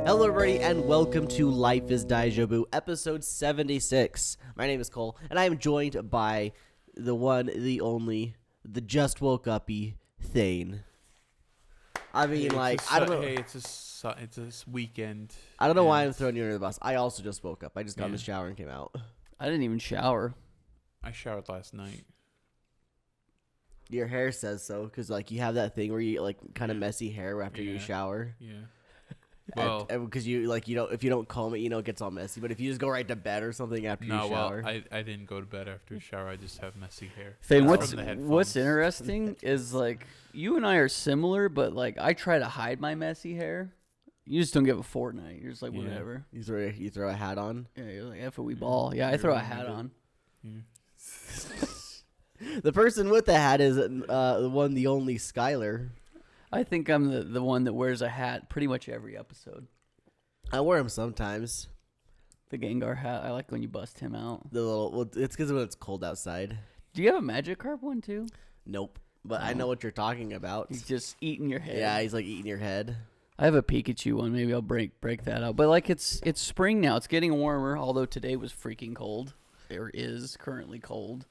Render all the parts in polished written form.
Hello, everybody, and welcome to Life is Daijoubu, episode 76. My name is Cole, and I am joined by the one, the only, the just woke uppy Thane. I mean, I don't know. Hey, it's a weekend. I don't know why I'm throwing you under the bus. I also just woke up. I just got in the shower and came out. I didn't even shower. I showered last night. Your hair says so, because you have that thing where you kind of messy hair after you shower. Yeah. Well, because if you don't comb it, it gets all messy. But if you just go right to bed or something after you shower. Well, I didn't go to bed after a shower. I just have messy hair. Thane, what's interesting is you and I are similar, but I try to hide my messy hair. You just don't give a fortnight. You're just whatever. You throw a hat on. Yeah, you're like F a wee ball. Yeah, I throw a hat on. Yeah. The person with the hat is the one, the only Skylar. I think I'm the one that wears a hat pretty much every episode. I wear him sometimes. The Gengar hat. I like when you bust him out. It's because when it's cold outside. Do you have a Magikarp one too? Nope. But I know what you're talking about. He's just eating your head. Yeah, he's eating your head. I have a Pikachu one. Maybe I'll break that out. But it's spring now. It's getting warmer. Although today was freaking cold. Or is currently cold.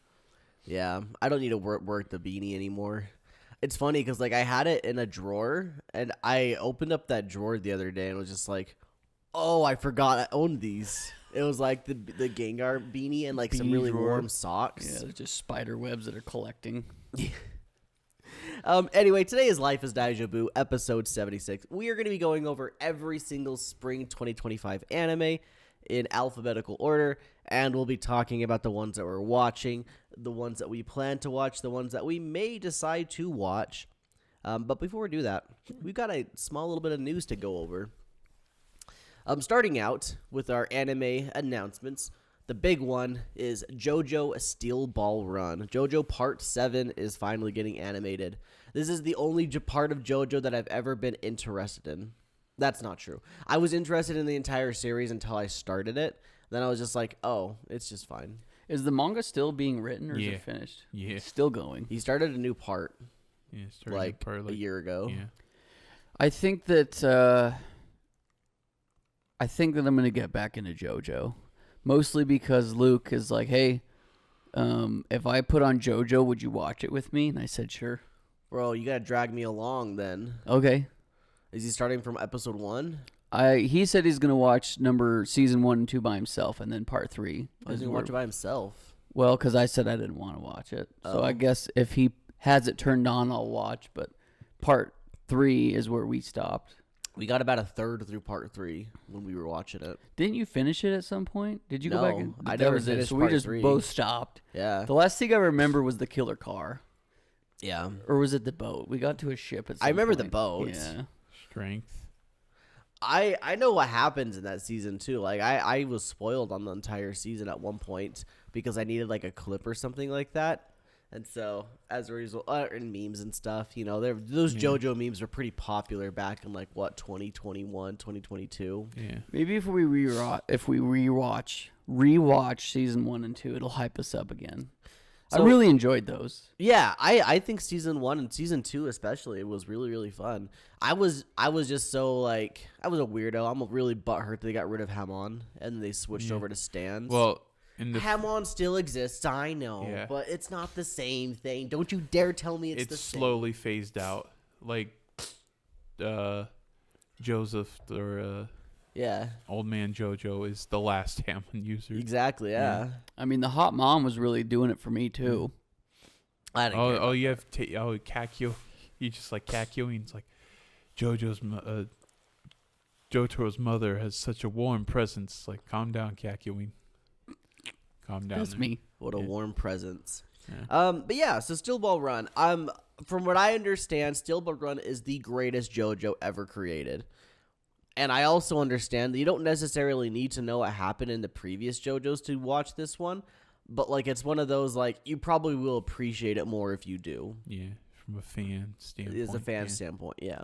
Yeah, I don't need to work the beanie anymore. It's funny because I had it in a drawer, and I opened up that drawer the other day and was just like, oh, I forgot I owned these. It was the Gengar beanie and some really warm socks. Yeah, they're just spider webs that are collecting. Anyway, today is Life is Daijoubu, episode 76. We are going to be going over every single spring 2025 anime in alphabetical order, and we'll be talking about the ones that we're watching, the ones that we plan to watch, the ones that we may decide to watch. But before we do that, we've got a small little bit of news to go over. Starting out with our anime announcements, the big one is JoJo Steel Ball Run. JoJo Part 7 is finally getting animated. This is the only part of JoJo that I've ever been interested in. That's not true. I was interested in the entire series until I started it. Then I was just like, oh, it's just fine. Is the manga still being written, or is it finished? Yeah. It's still going. He started a new part, a year ago. Yeah. I think that I'm going to get back into JoJo. Mostly because Luke is like, hey, if I put on JoJo, would you watch it with me? And I said, sure. Bro, you got to drag me along then. Okay. Is he starting from episode 1? He said he's going to watch season 1 and 2 by himself, and then part 3. Why does he watch it by himself? Well, because I said I didn't want to watch it. So I guess if he has it turned on, I'll watch. But part 3 is where we stopped. We got about a third through part 3 when we were watching it. Didn't you finish it at some point? Did you go back? No, I never finished part 3. So we just both stopped. Yeah. The last thing I remember was the killer car. Yeah. Or was it the boat? We got to a ship at some I remember point. the boat. Yeah. Strength. I know what happens in that season too. I was spoiled on the entire season at one point because I needed a clip or something like that. And so as a result, and memes and stuff, those JoJo memes were pretty popular back in 2021, 2022. Yeah. Maybe if we rewatch season 1 and 2, it'll hype us up again. So, I really enjoyed those. Yeah, I think season 1 and season 2 especially, it was really, really fun. I was just so I was a weirdo. I'm really butthurt that they got rid of Hamon and they switched over to stands. Well, Hamon still exists, I know, but it's not the same thing. Don't you dare tell me it's the same. It's slowly phased out, Joseph or Old Man JoJo is the last Hamon user. Exactly, yeah. I mean, the hot mom was really doing it for me too. I didn't care. You have Kakyo. You just like Kakyo, and it's like Jotaro's mother has such a warm presence. Calm down, Kakyoin. Calm down. That's me. What a warm presence. Yeah. But yeah, so Steel Ball Run. From what I understand, Steel Ball Run is the greatest JoJo ever created. And I also understand that you don't necessarily need to know what happened in the previous JoJos to watch this one. But, it's one of those, you probably will appreciate it more if you do. Yeah, from a fan standpoint. It's a fan standpoint, yeah.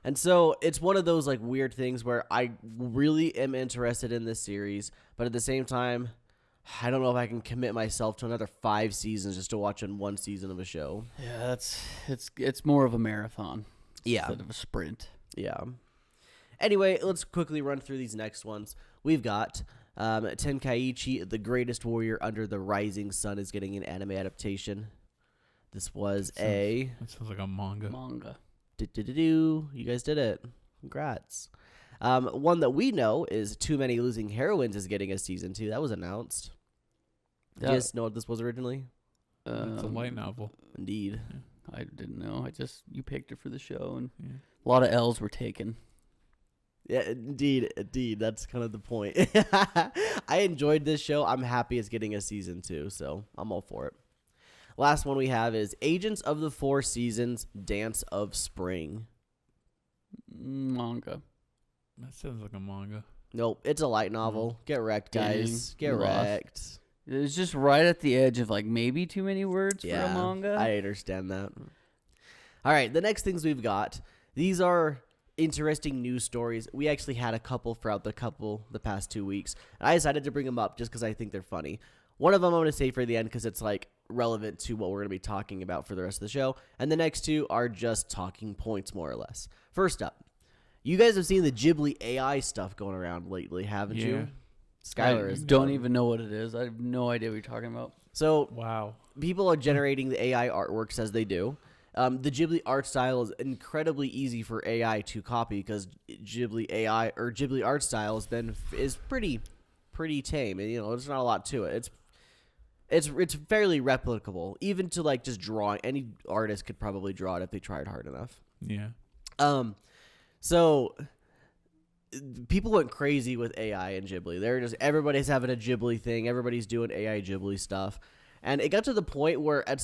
And so it's one of those, weird things where I really am interested in this series. But at the same time, I don't know if I can commit myself to another 5 seasons just to watch in one season of a show. Yeah, it's more of a marathon instead of a sprint. Yeah. Anyway, let's quickly run through these next ones. We've got Tenkaichi, the greatest warrior under the rising sun, is getting an anime adaptation. This was That sounds like a manga. You guys did it. Congrats. One that we know is Too Many Losing Heroines is getting a season 2. That was announced. Did you guys know what this was originally? It's a light novel. Indeed. I didn't know. You picked it for the show, and a lot of L's were taken. Yeah, indeed. That's kind of the point. I enjoyed this show. I'm happy it's getting a season 2, so I'm all for it. Last one we have is Agents of the Four Seasons, Dance of Spring. Manga. That sounds like a manga. Nope, it's a light novel. Get wrecked, guys. Get wrecked. It was just right at the edge of like maybe too many words for a manga. I understand that. All right, the next things we've got. These are interesting news stories. We actually had a couple throughout the past 2 weeks. I decided to bring them up just because I think they're funny. One of them I'm going to save for the end because it's like relevant to what we're going to be talking about for the rest of the show. And the next two are just talking points, more or less. First up, you guys have seen the Ghibli AI stuff going around lately, haven't you? Skylar is. Don't even know what it is. I have no idea what you're talking about. So, wow. People are generating the AI artworks as they do. The Ghibli art style is incredibly easy for AI to copy because Ghibli art style is pretty tame. And, there's not a lot to it. It's fairly replicable, even to like just drawing. Any artist could probably draw it if they tried hard enough. Yeah. So people went crazy with AI and Ghibli. Everybody's having a Ghibli thing. Everybody's doing AI Ghibli stuff. And it got to the point where I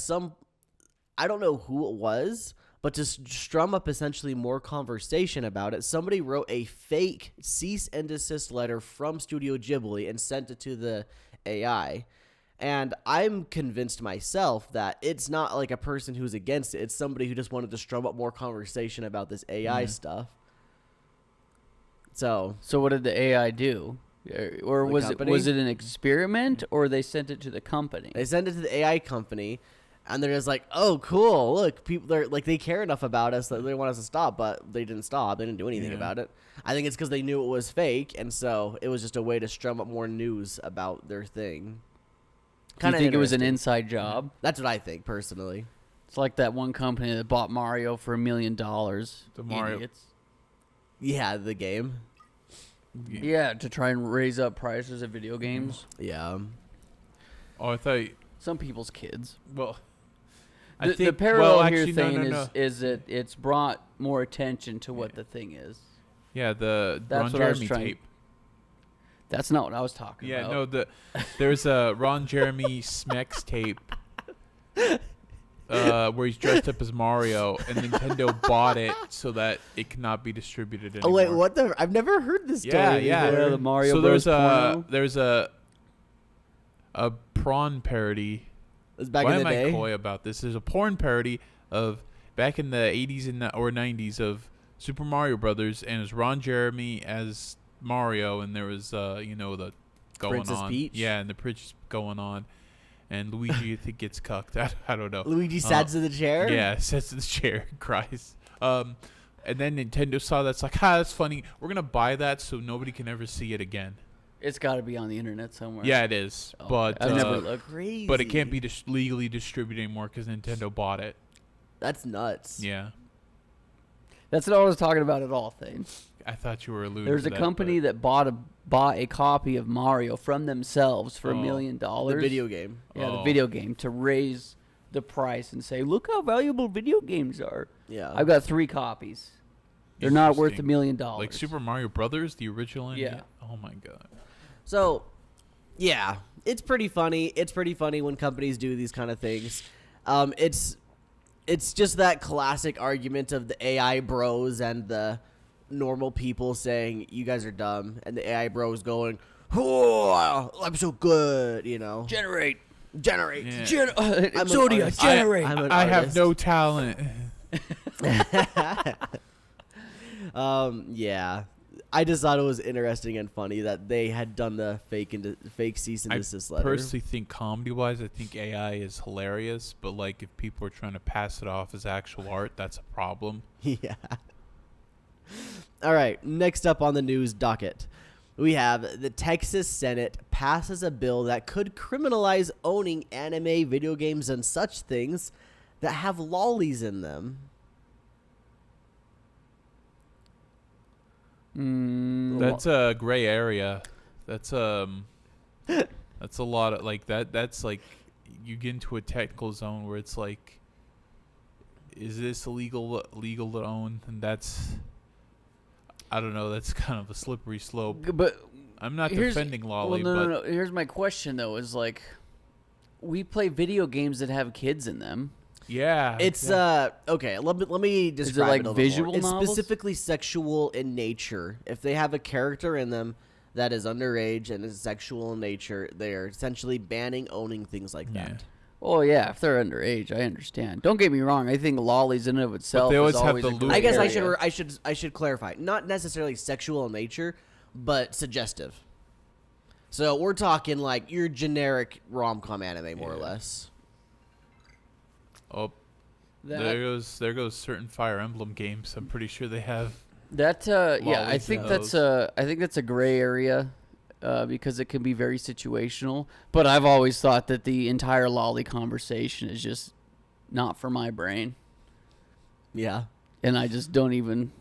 don't know who it was, but to strum up essentially more conversation about it, somebody wrote a fake cease and desist letter from Studio Ghibli and sent it to the AI. And I'm convinced myself that it's not like a person who's against it. It's somebody who just wanted to strum up more conversation about this AI stuff. So what did the AI do? Or was it an experiment, or they sent it to the company? They sent it to the AI company, and they're just like, "Oh, cool! Look, they care enough about us that they want us to stop," but they didn't stop. They didn't do anything about it. I think it's because they knew it was fake, and so it was just a way to strum up more news about their thing. Do you think it was an inside job? That's what I think, personally. It's like that one company that bought Mario for $1 million. The Mario. Idiots. Yeah, the game. Yeah, to try and raise up prices of video games. Yeah. Oh, I thought. Some people's kids. Well, the parallel is that it's brought more attention to what the thing is. Yeah, the That's Ron Jeremy tape. That's not what I was talking about. Yeah, no, there's a Ron Jeremy Smex tape where he's dressed up as Mario, and Nintendo bought it so that it cannot be distributed anymore. Oh wait, what the? I've never heard this story. Yeah, the Mario. So Bros. there's a prawn parody. It was back Why in the am day. I coy about this? There's a porn parody of back in the 80s or 90s of Super Mario Brothers, and it's Ron Jeremy as Mario, and there was the going Princess on. Peach? Yeah, and the Princess going on. And Luigi, I think, gets cucked. I don't know. Luigi sat in the chair? Yeah, sits in the chair and cries. And then Nintendo saw that's like, that's funny. We're going to buy that so nobody can ever see it again. It's got to be on the internet somewhere. Yeah, it is. Oh, but I've never looked. Crazy. But it can't be legally distributed anymore because Nintendo bought it. That's nuts. Yeah. That's not what I was talking about at all, Thane. I thought you were alluding There's to a that, company that bought a copy of Mario from themselves for $1 million. The video game. Yeah, the video game, to raise the price and say, look how valuable video games are. Yeah. I've got 3 copies. They're not worth $1 million. Like Super Mario Brothers, the original? Yeah. Oh, my God. So, yeah, it's pretty funny. It's pretty funny when companies do these kind of things. It's just that classic argument of the AI bros and the normal people saying, you guys are dumb, and the AI bros going, oh, I'm so good, Generate. Yeah. Exodia, generate. I have no talent. Yeah. I just thought it was interesting and funny that they had done the fake cease and desist letter. I personally think comedy-wise, I think AI is hilarious, but like if people are trying to pass it off as actual art, that's a problem. Yeah. All right, next up on the news docket, we have the Texas Senate passes a bill that could criminalize owning anime, video games, and such things that have lollies in them. That's a gray area. That's a lot of like that. That's like you get into a technical zone where it's like, is this legal to own? And that's, I don't know. That's kind of a slippery slope. But I'm not defending lolly, no. Here's my question though: is like, we play video games that have kids in them. yeah, It's okay. Let me describe it like a little visual more. It's novels? specifically sexual in nature. If they have a character in them that is underage and is sexual in nature, they are essentially banning owning things like Yeah. that. Oh yeah, if they're underage, I understand. Don't get me wrong. I think lollies in and of itself they always is have always the a loop. gray I guess area. I should clarify. Not necessarily sexual in nature, but suggestive. So we're talking like your generic rom-com anime, more or Yeah. less. Oh, That- there goes certain Fire Emblem games. I'm pretty sure they have. That yeah, I Lollies think in that's those. I think that's a gray area because it can be very situational. But I've always thought that the entire lolly conversation is just not for my brain, Yeah. and I just don't even.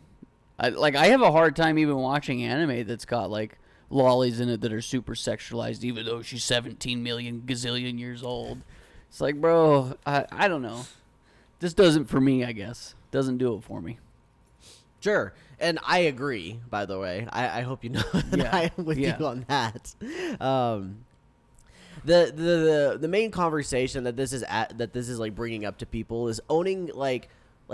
I have a hard time even watching anime that's got like lollies in it that are super sexualized, even though she's 17 million gazillion years old. It's like, bro, I don't know. This doesn't for me, I guess. Doesn't do it for me. Sure, and I agree. By the way, I hope you know that Yeah, I am with yeah. you on that. The main conversation that this is like bringing up to people is owning like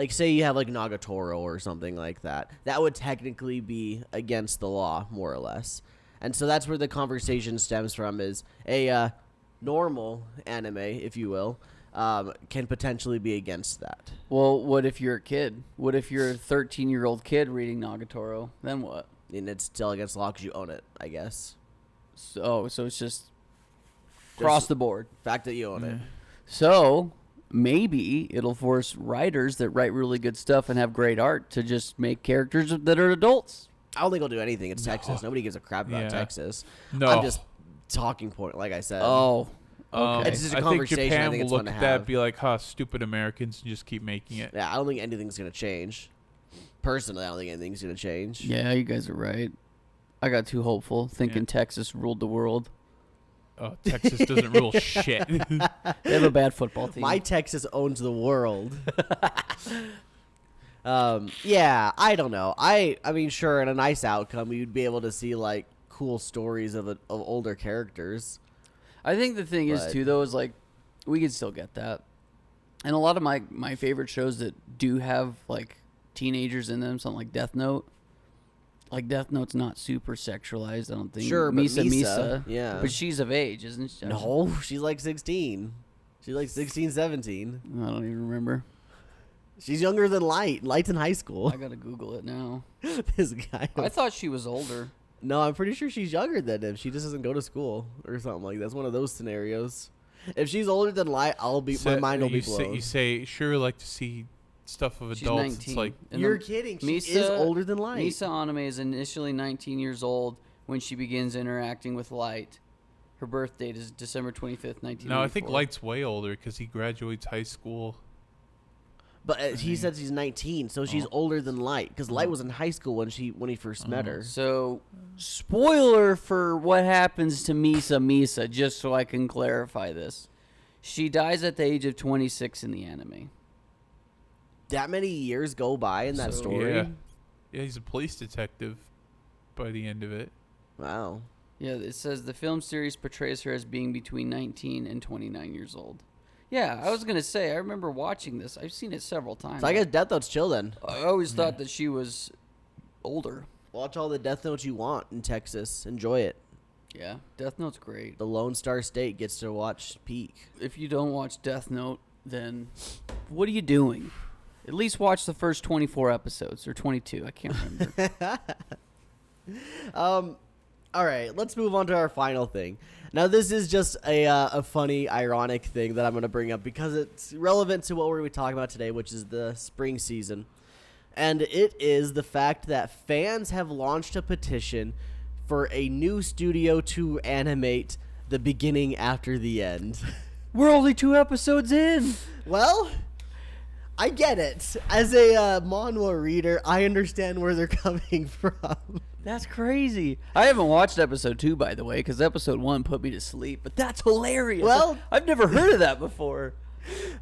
say you have like Nagatoro or something like that. That would technically be against the law, more or less, and so that's where the conversation stems from. Is a normal anime, if you will, can potentially be against that. Well, what if you're a kid? What if you're a 13-year-old kid reading Nagatoro? Then what? And it's still against the law because you own it, I guess. So it's just across the board. Fact that you own it. So maybe it'll force writers that write really good stuff and have great art to just make characters that are adults. I don't think it'll do anything. It's Texas. Nobody gives a crap about Yeah. Texas. No. I'm just talking point, like I said. Oh, okay. It's just a I think conversation I Japan think will it's look fun to at that have. and be like, huh, stupid Americans, and just keep making it. Yeah, I don't think anything's going to change. Personally, I don't think anything's going to change. Yeah, you guys are right. I got too hopeful, thinking Texas ruled the world. Oh, Texas doesn't rule shit. They have a bad football team. My Texas owns the world. Yeah, I don't know. I mean, sure, in a nice outcome, you'd be able to see, like, cool stories of older characters. I think the thing is But- too though is like we could still get that, and a lot of my favorite shows that do have like teenagers in them, something like Death Note. Like Death Note's not super sexualized, I don't think. Sure, but Misa, Misa, yeah. but she's of age, isn't she? No, she's like 16. She's like 16, 17. I don't even remember. She's younger than Light. Light's in high school. I gotta Google it now. This guy. I thought she was older. No, I'm pretty sure she's younger than him. She just doesn't go to school or something like that. That's one of those scenarios. If she's older than Light, my mind will be blown. You say, sure, like to see stuff of She's adults. 19. It's like, And You're the- kidding. She is older than Light. Misa Anime is initially 19 years old when she begins interacting with Light. Her birth date is December 25th, 1994. no, I think Light's way older because he graduates high school. But he says she's 19, so she's older than Light because Light was in high school when he first met her. So, spoiler for what happens to Misa, just so I can clarify this. She dies at the age of 26 in the anime. That many years go by in that So- story. Yeah, he's a police detective by the end of it. Wow. Yeah, it says the film series portrays her as being between 19 and 29 years old. Yeah, I was going to say, I remember watching this. I've seen it several times. So I guess Death Note's chill then. I always thought that she was older. Watch all the Death Notes you want in Texas. Enjoy it. Yeah, Death Note's great. The Lone Star State gets to watch Peak. If you don't watch Death Note, then what are you doing? At least watch the first 24 episodes, or 22, I can't remember. All right, let's move on to our final thing. Now, this is just a funny, ironic thing that I'm going to bring up because it's relevant to what we're going to be talking about today, which is the spring season. And it is the fact that fans have launched a petition for a new studio to animate the beginning after the end. We're only 2 episodes in. Well, I get it. As a manhwa reader, I understand where they're coming from. That's crazy. I haven't watched episode 2, by the way, because episode 1 put me to sleep. But that's hilarious. Well, I've never heard of that before.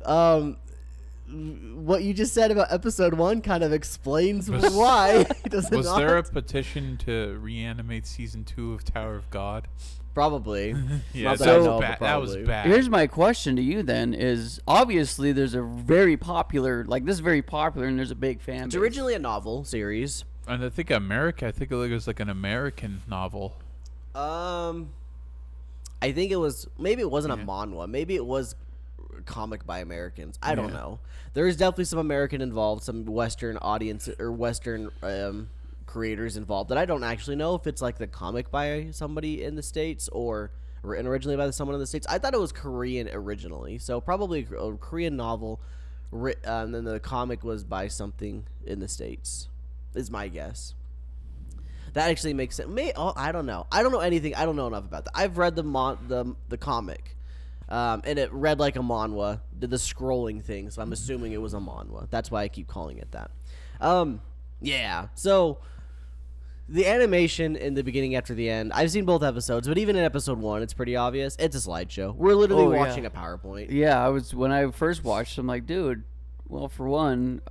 What you just said about episode 1 kind of explains why. Does it Was not? there a petition to reanimate season 2 of Tower of God? Probably. Yeah, Not that, that I was know of, bad. but That was probably. bad. Here's my question to you then is, obviously there's a very popular, like this is very popular and there's a big fan It's base. originally a novel series. And I think it was like an American novel. I think it was, maybe it wasn't a manhwa. Maybe it was a comic by Americans. I don't know. There is definitely some American involved, some Western audience or Western creators involved that I don't actually know if it's like the comic by somebody in the States or written originally by someone in the States. I thought it was Korean originally, so probably a Korean novel, and then the comic was by something in the States, is my guess. That actually makes sense. I don't know. I don't know anything. I don't know enough about that. I've read the comic, and it read like a manhwa, did the scrolling thing, so I'm assuming it was a manhwa. That's why I keep calling it that. Yeah. So the animation in the beginning after the end, I've seen both episodes, but even in episode 1, it's pretty obvious. It's a slideshow. We're literally watching a PowerPoint. Yeah, when I first watched, I'm like, dude, well, for one,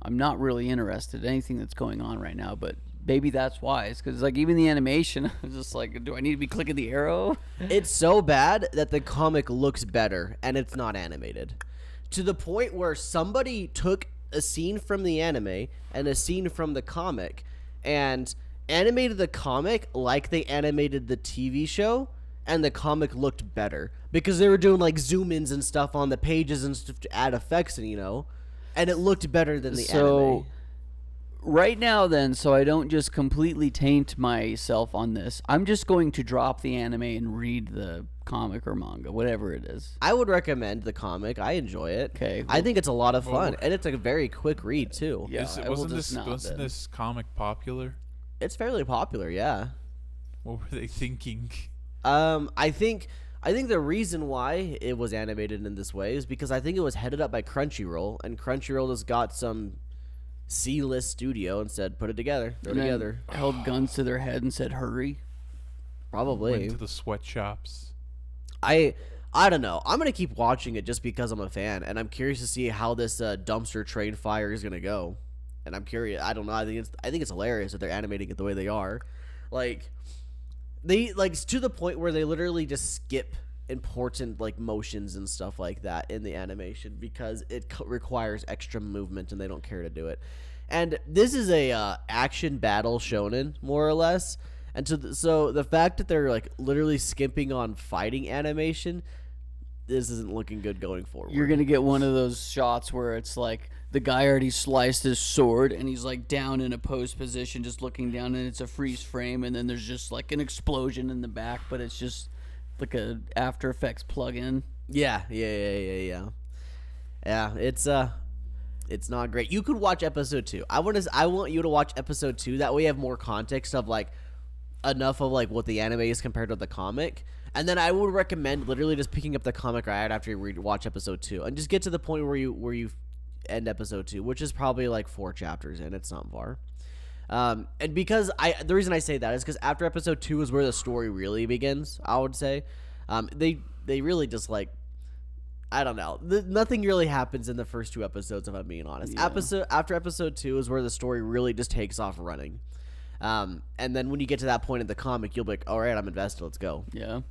I'm not really interested in anything that's going on right now, but maybe that's why. It's because, like, even the animation, I was just like, do I need to be clicking the arrow? It's so bad that the comic looks better, and it's not animated. To the point where somebody took a scene from the anime and a scene from the comic and animated the comic like they animated the TV show, and the comic looked better because they were doing like zoom-ins and stuff on the pages and stuff to add effects, and and it looked better than the anime. Right now, then, so I don't just completely taint myself on this, I'm just going to drop the anime and read the comic or manga, whatever it is. I would recommend the comic. I enjoy it. Okay, I think it's a lot of fun, and it's a very quick read too. Yeah, I will Wasn't just not, this comic popular? It's fairly popular, yeah. What were they thinking? I think the reason why it was animated in this way is because I think it was headed up by Crunchyroll, and Crunchyroll just got some C-list studio and said, "Put it together, throw it And then together." held guns to their head and said, "Hurry." Probably. Went to the sweatshops. I don't know. I'm gonna keep watching it just because I'm a fan, and I'm curious to see how this dumpster train fire is gonna go. And I'm curious. I don't know. I think it's hilarious that they're animating it the way they are. Like, they to the point where they literally just skip important like motions and stuff like that in the animation because it requires extra movement and they don't care to do it. And this is a action battle shonen more or less. And so the fact that they're like literally skimping on fighting animation, this isn't looking good going forward. You're gonna get one of those shots where it's like the guy already sliced his sword and he's like down in a pose position just looking down, and it's a freeze frame, and then there's just like an explosion in the back, but it's just like a After Effects plug-in. Yeah. It's not great. You could watch episode 2. I want you to watch episode 2. That way you have more context of like enough of like what the anime is compared to the comic. And then I would recommend literally just picking up the comic right after you watch episode 2 and just get to the point where you end episode 2, which is probably like 4 chapters in. It's not far. And because the reason I say that is because after episode 2 is where the story really begins, I would say. They really just like, I don't know. Nothing really happens in the first 2 episodes, if I'm being honest. Yeah. After episode 2 is where the story really just takes off running. And then when you get to that point in the comic, you'll be like, all right, I'm invested. Let's go. Yeah.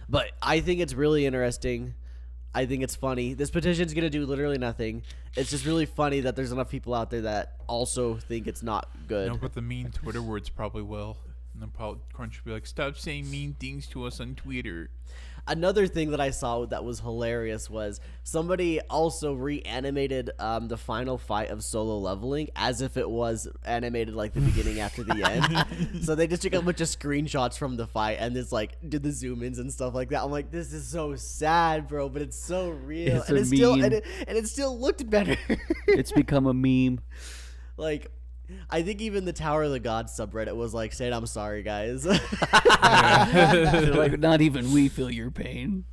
But I think it's really interesting. I think it's funny. This petition's going to do literally nothing. It's just really funny that there's enough people out there that also think it's not good. No, but the mean Twitter words probably will. And then probably Crunch will be like, stop saying mean things to us on Twitter. Another thing that I saw that was hilarious was somebody also reanimated the final fight of Solo Leveling as if it was animated like the beginning after the end. So they just took a bunch of screenshots from the fight and just like did the zoom ins and stuff like that. I'm like, this is so sad, bro, but it's so real. It's and a it's still meme. and it still looked better. It's become a meme. Like, I think even the Tower of the Gods subreddit was like, saying, I'm sorry, guys. They're like, not even we feel your pain.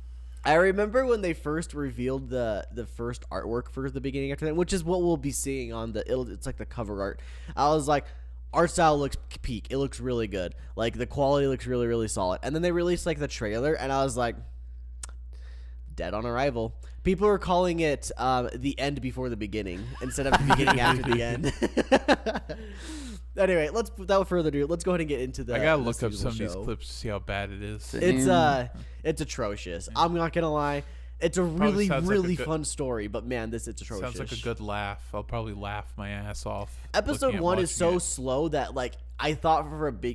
I remember when they first revealed the first artwork for the beginning after that, which is what we'll be seeing on it's like the cover art. I was like, art style looks peak. It looks really good. Like, the quality looks really, really solid. And then they released, like, the trailer, and I was like, dead on arrival. People are calling it the end before the beginning instead of the beginning after the end. Anyway, without further ado, let's go ahead and get into the. I gotta look up seasonal some of these show. clips to see how bad it is. It's atrocious. I'm not gonna lie. It's a really, sounds like really a good- fun story, but man, it's atrocious. Sounds like a good laugh. I'll probably laugh my ass off. Episode looking at 1 is watching so it. slow that, like, I thought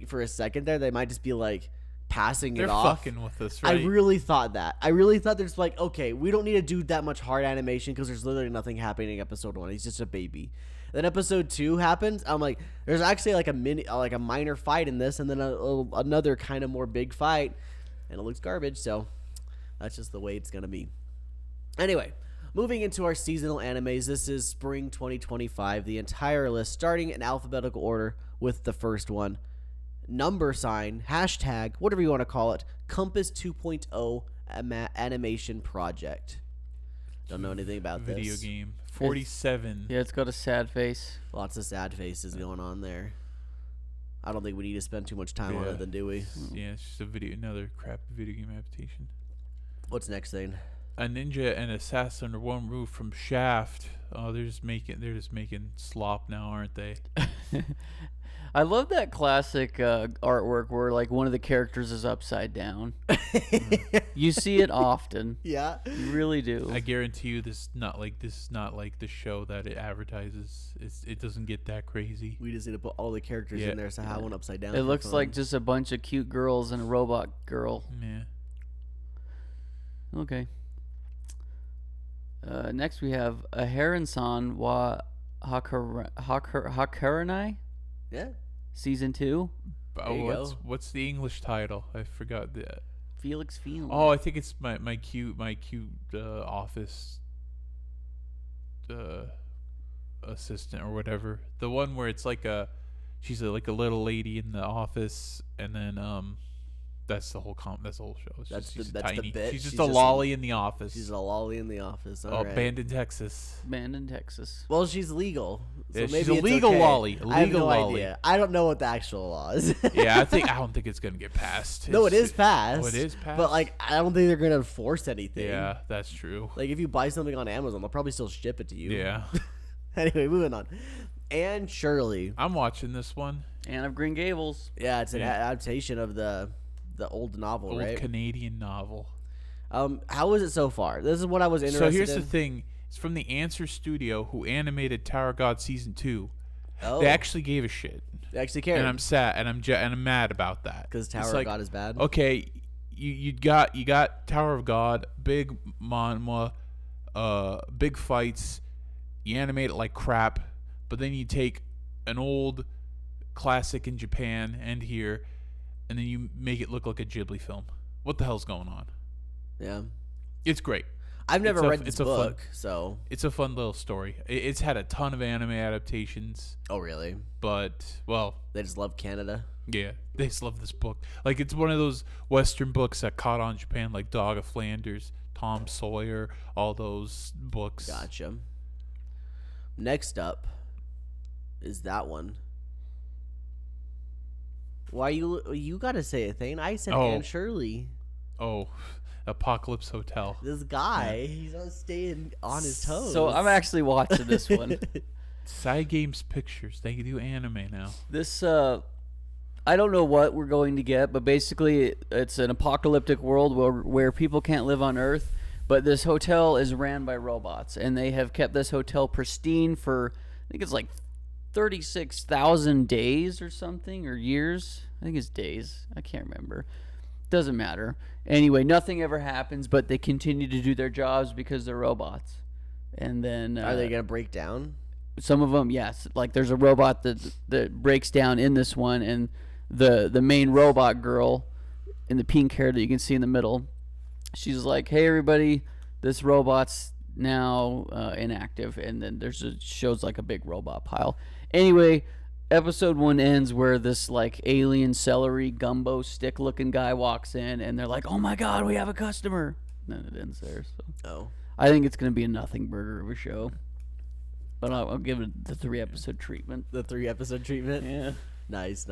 for a second there they might just be like passing They're it off. fucking with us, right? I really thought that. I really thought there's like, okay, we don't need to do that much hard animation because there's literally nothing happening in episode 1. He's just a baby. Then episode 2 happens. I'm like, there's actually like a minor fight in this, and then another kind of more big fight, and it looks garbage. So that's just the way it's gonna be. Anyway, moving into our seasonal animes. This is spring 2025. The entire list, starting in alphabetical order with the first one. Number sign, hashtag, whatever you want to call it, Compass 2.0 animation project. Don't know anything about Video this. game. 47. Yeah, it's got a sad face. Lots of sad faces going on there. I don't think we need to spend too much time on Yeah. it, then, do we? Yeah, it's just another crap video game adaptation. What's next thing? A ninja and assassin under one roof from Shaft. Oh, they're just making slop now, aren't they? I love that classic artwork where like one of the characters is upside down. You see it often. Yeah. You really do. I guarantee you, this is not like the show that it advertises. It doesn't get that crazy. We just need to put all the characters Yeah. in there, so have one upside down. It for looks fun. like just a bunch of cute girls and a robot girl. Yeah. Okay. Next we have a Heron-san wa Hakuranai Yeah. season 2. There you go. What's the English title? I forgot that. Felix Fiend. Oh, I think it's my cute office assistant or whatever. The one where it's like she's like a little lady in the office, and then that's the whole that's the whole show. She's the tiny. bit. She's just She's a just lolly in the office. She's a lolly in the office. Oh, All right. banned in Texas. Banned in Texas. Well, she's legal. So Yeah, maybe she's a it's legal okay. lolly. A I have legal no lolly. idea. I don't know what the actual law is. Yeah, I don't think it's gonna get passed. No, it is passed. Oh, it is passed. But like, I don't think they're gonna force anything. Yeah, that's true. Like, if you buy something on Amazon, they'll probably still ship it to you. Yeah, Anyway, moving on. And Shirley. I'm watching this one. Anne of Green Gables. Yeah, it's an Yeah. adaptation of the old novel, Old right? Canadian novel. How is it so far? This is what I was interested So here's in. the thing. It's from the Answer Studio, who animated Tower of God Season 2. Oh, They actually gave a shit. they actually care. And I'm sad, and I'm mad about that. Because Tower It's of like, God is bad. Okay, you got Tower of God, big manhwa, big fights. You animate it like crap, but then you take an old classic in Japan and here, and then you make it look like a Ghibli film. What the hell's going on? Yeah. It's great. I've never read this it's a fun- book, so. It's a fun little story. It's had a ton of anime adaptations, Oh, really? but well, They just love Canada. yeah, they just love this book. Like, it's one of those Western books that caught on Japan, like Dog of Flanders, Tom Sawyer, all those books. Gotcha. Next up is that one. Why you gotta say a thing? I said Oh. Anne Shirley. Oh, Apocalypse Hotel. This guy, he's not staying on his toes. So I'm actually watching this one. Side Games Pictures. They do anime now. This I don't know what we're going to get, but basically it's an apocalyptic world where people can't live on Earth, but this hotel is ran by robots, and they have kept this hotel pristine for, I think it's like 36,000 days or something, or years. I think it's days. I can't remember. Doesn't matter. Anyway, nothing ever happens, but they continue to do their jobs because they're robots. And then Are they gonna break down? some of them, yes. Like there's a robot that breaks down in this one, and the main robot girl in the pink hair that you can see in the middle, she's like, "Hey everybody, this robot's now inactive," and then shows like a big robot pile. Anyway, episode 1 ends where this like alien celery gumbo stick looking guy walks in, and they're like, "Oh my god, we have a customer." And then it ends there. So Oh. I think it's gonna be a nothing burger of a show, but I'll give it the 3-episode treatment. The 3-episode treatment? Yeah. Nice.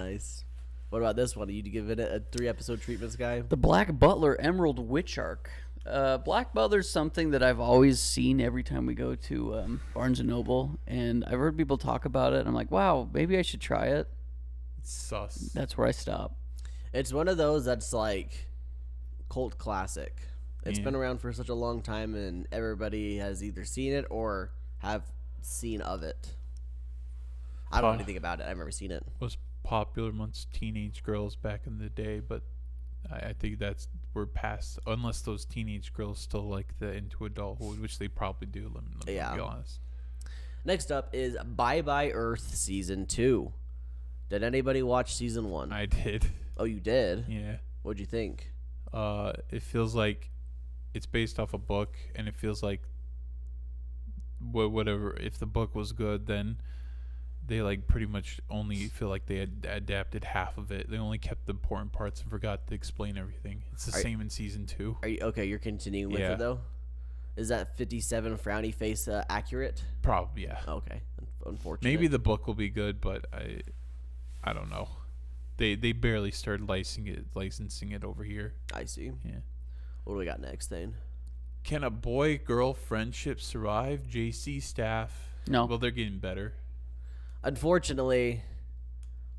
What about this one? Are you give it a 3-episode treatment, guy? The Black Butler Emerald Witch Arc. Black Butler's something that I've always seen every time we go to Barnes & Noble, and I've heard people talk about it, and I'm like, wow, maybe I should try it. It's sus. That's where I stop. It's one of those that's like cult classic. It's been around for such a long time, and everybody has either seen it or have seen of it. I don't know anything about it. I've never seen it. Was popular amongst teenage girls back in the day, but I think we're past, unless those teenage girls still like the into adulthood, which they probably do. Let me be honest. Next up is Bye Bye Earth Season 2. Did anybody watch Season 1? I did. Oh, you did? Yeah. What'd you think? It feels like it's based off a book, and it feels like whatever. If the book was good, then they like pretty much only feel like they had adapted half of it. They only kept the important parts and forgot to explain everything. It's the same in Season 2. Are you okay? You're continuing with it though. Is that 57 frowny face accurate? Probably, yeah. Okay, unfortunately. Maybe the book will be good, but I don't know. They barely started licensing it over here. I see. Yeah. What do we got next, then? Can a boy-girl friendship survive? JC staff. No. Well, they're getting better. Unfortunately,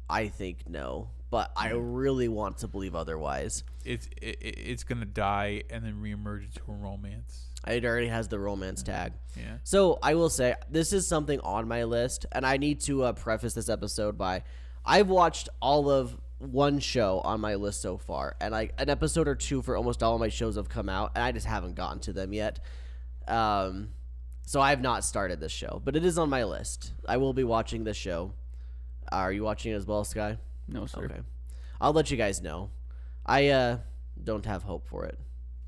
I think no, but I really want to believe otherwise. It's gonna die and then reemerge into a romance. It already has the romance tag. Yeah. So I will say this is something on my list, and I need to preface this episode by I've watched all of one show on my list so far, and like an episode or two for almost all of my shows have come out, and I just haven't gotten to them yet. So I have not started this show, but it is on my list. I will be watching this show. Are you watching it as well, Sky? No, sir. Okay. I'll let you guys know. I don't have hope for it.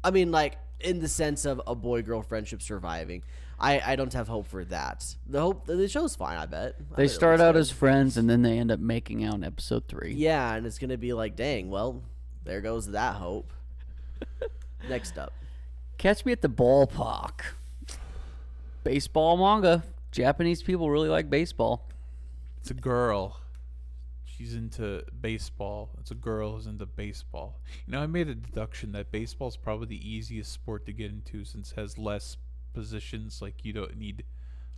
I mean, like, in the sense of a boy-girl friendship surviving. I don't have hope for that. The show's fine, I bet. They start out as friends, and then they end up making out in episode 3. Yeah, and it's going to be like, dang, well, there goes that hope. Next up. Catch Me at the Ballpark. Baseball manga. Japanese people really like baseball. It's a girl. She's into baseball. It's a girl who's into baseball. You know, I made a deduction that baseball is probably the easiest sport to get into since it has less positions. Like, you don't need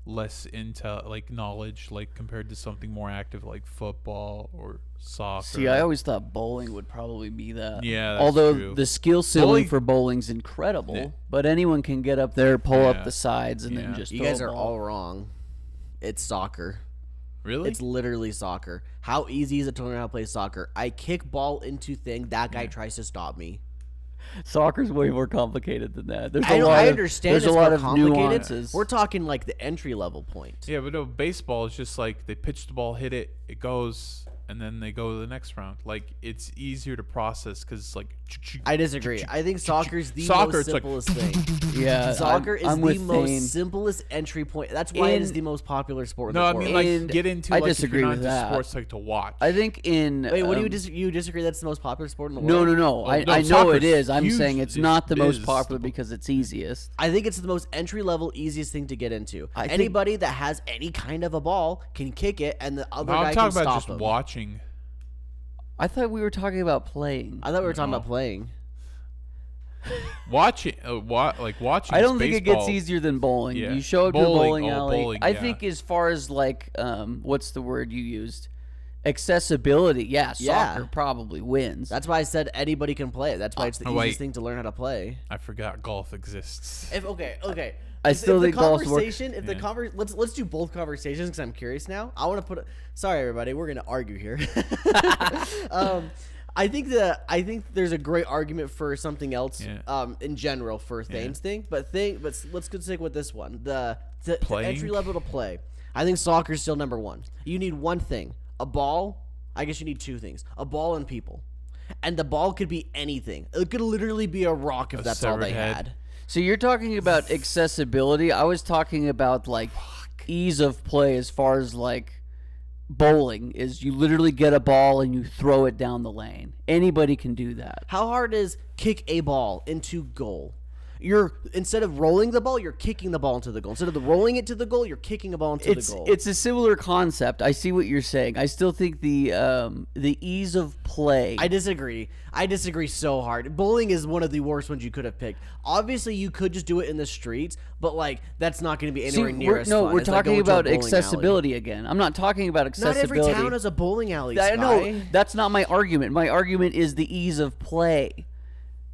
less into like knowledge, like compared to something more active like football or soccer. See, I always thought bowling would probably be that. Yeah, that's although true. the skill ceiling Bowling- for bowling's incredible, but anyone can get up there, pull up the sides, and then Yeah. just You throw guys a are ball. all wrong. It's soccer. Really? It's literally soccer. How easy is it to learn how to play soccer? I kick ball into thing. That guy tries to stop me. Soccer's way more complicated than that. There's I a know, lot I of, understand there's it's a lot more of complicated. nuances. We're talking like the entry level point. Yeah, but no, baseball is just like they pitch the ball, hit it, it goes, and then they go to the next round. Like, it's easier to process because it's like. I disagree. I think soccer's the Soccer, most it's like- simplest thing. Yeah, Soccer I'm is the with most Thane. simplest entry point. That's why it is In- the most popular sport in No, the I world. mean, like, And get into I like, disagree if you're with not into that. sports, like to watch. I think in Wait, what do you disagree? That's the most popular sport in the No, world? no. Oh, I no, know soccer's it is. I'm huge. saying it's It not the most is. popular because it's easiest. I think it's the most entry level, easiest thing to get into. I think- Anybody that has any kind of a ball can kick it, and the other No, guy I'm can talking about stop just him. watching. I thought we were talking about playing. I thought we were talking No. about playing. Watching, watching. I don't think baseball. it gets easier than bowling. Yeah. You show up to a Bowling, bowling alley. bowling, I yeah. think as far as like, what's the word you used? Accessibility. Yeah, Yeah. soccer probably wins. That's why I said anybody can play it. That's why it's the Oh, easiest wait. thing to learn how to play. I forgot golf exists. Okay. I still if think the golf's work- conversation. If the let's do both conversations because I'm curious now. I want to put. Sorry, everybody, we're gonna argue here. I think there's a great argument for something else. Yeah. In general for Thane's thing, but let's stick with this one. The Playing? entry level to play. I think soccer is still number one. You need one thing: a ball. I guess you need two things: a ball and people. And the ball could be anything. It could literally be a rock if that's all severed they head. had. So you're talking about accessibility. I was talking about like ease of play as far as like bowling is you literally get a ball and you throw it down the lane. Anybody can do that. How hard is kick a ball into goal? You're instead of rolling the ball, you're kicking the ball into the goal. Instead of rolling it to the goal, you're kicking a ball into the goal. It's a similar concept. I see what you're saying. I still think the ease of play. I disagree. I disagree so hard. Bowling is one of the worst ones you could have picked. Obviously, you could just do it in the streets, but like that's not going to be anywhere near as fun. We're as, like, talking going to a about bowling accessibility again. I'm not talking about accessibility. Not every town has a bowling alley. I know. Sky. That's not my argument. My argument is the ease of play.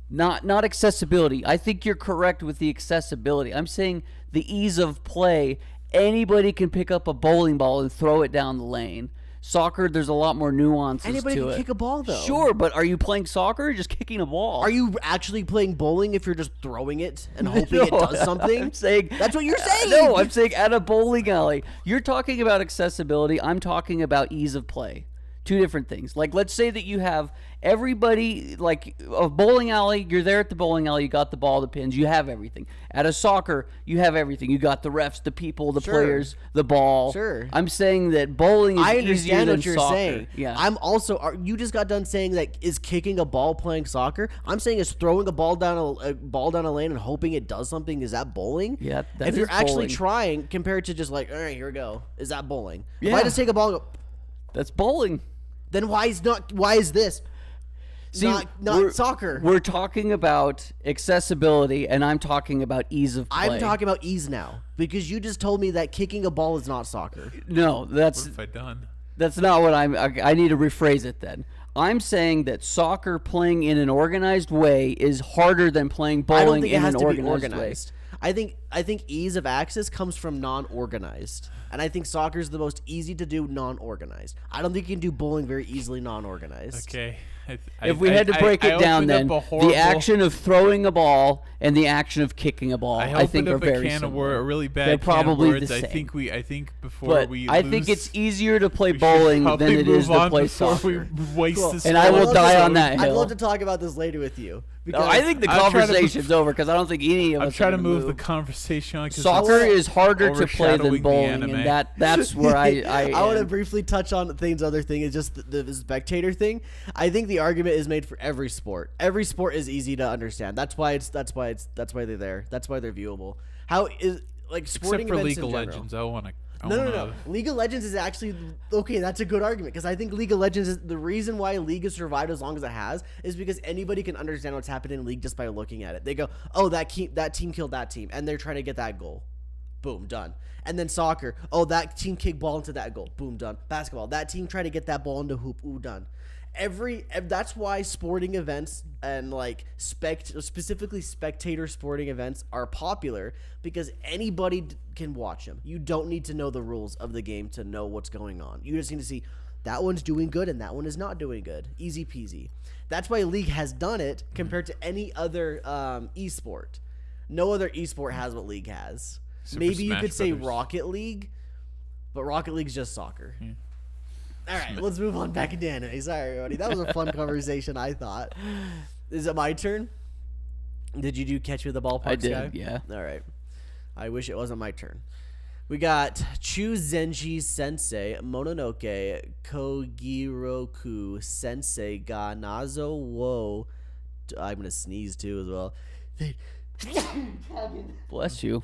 Not accessibility. I think you're correct with the accessibility. I'm saying the ease of play. Anybody can pick up a bowling ball and throw it down the lane. Soccer, there's a lot more nuances Anybody to can it. kick a ball, though. Sure, but are you playing soccer or just kicking a ball? Are you actually playing bowling if you're just throwing it and hoping it does something? I'm saying that's what you're saying. No, I'm saying at a bowling alley. You're talking about accessibility. I'm talking about ease of play. Two different things. Like, let's say that you have everybody, like a bowling alley, you're there at the bowling alley, you got the ball, the pins, you have everything. At a soccer, you have everything. You got the refs, the people, the players, the ball. Sure. I'm saying that bowling is I easier understand than what you're soccer. saying. Yeah. I'm also. You just got done saying that is kicking a ball playing soccer. I'm saying is throwing a ball down a lane and hoping it does something. Is that bowling? Yeah, that If is you're actually bowling. trying, compared to just like, all right, here we go. Is that bowling? If Yeah. I just take a ball and go, That's bowling. then why is this? Not soccer. We're talking about accessibility, and I'm talking about ease of play. I'm talking about ease now because you just told me that kicking a ball is not soccer. No, What that's have I done? not what I need to rephrase it then. I'm saying that soccer playing in an organized way is harder than playing I don't bowling think it in has an to be organized way. organized. I think ease of access comes from non-organized, and I think soccer is the most easy to do non-organized. I don't think you can do bowling very easily non-organized. Okay. If we had to break it down, then the action of throwing a ball and the action of kicking a ball, I think, are very similar. A really bad They're probably can of words. the same. I think before But we I lose, think it's easier to play we should bowling than probably it is move to on play before soccer. we waste Cool. this. And I will whole die episode. on that I'd hill. love to talk about this later with you. No, I think the I'm trying to conversation's over because I don't think any of I'm us trying are to gonna move the conversation on. 'Cause Soccer it's is harder to play than overshadowing the bowling, anime. and that's where I I want to am. briefly touch on things. Other thing is just the spectator thing. I think the argument is made for every sport. Every sport is easy to understand. That's why they're there. That's why they're viewable. How is like sporting Except for events League in of general. Legends, I want to. No. League of Legends is actually okay. That's a good argument because I think League of Legends is the reason why League has survived as long as it has is because anybody can understand what's happening in League just by looking at it. They go, "Oh, that team killed that team," and they're trying to get that goal. Boom, done. And then soccer, oh, that team kicked ball into that goal. Boom, done. Basketball, that team tried to get that ball into hoop. Ooh, done. That's why sporting events and like specifically spectator sporting events are popular because anybody can watch them. You don't need to know the rules of the game to know what's going on. You just need to see that one's doing good and that one is not doing good. Easy peasy. That's why League has done it compared to any other esport. No other esport has what League has. Super Maybe you Smash could say Brothers. Rocket League, but Rocket League's just soccer. Yeah. All right, let's move on back into anime. Sorry, everybody. That was a fun conversation, I thought. Is it my turn? Did you catch me with the ballpark? I did, Sky? yeah. All right. I wish it wasn't my turn. We got Chu Zenji Sensei, Mononoke, Kogiroku Sensei, ga Nazo wo. I'm going to sneeze too as well. Bless you.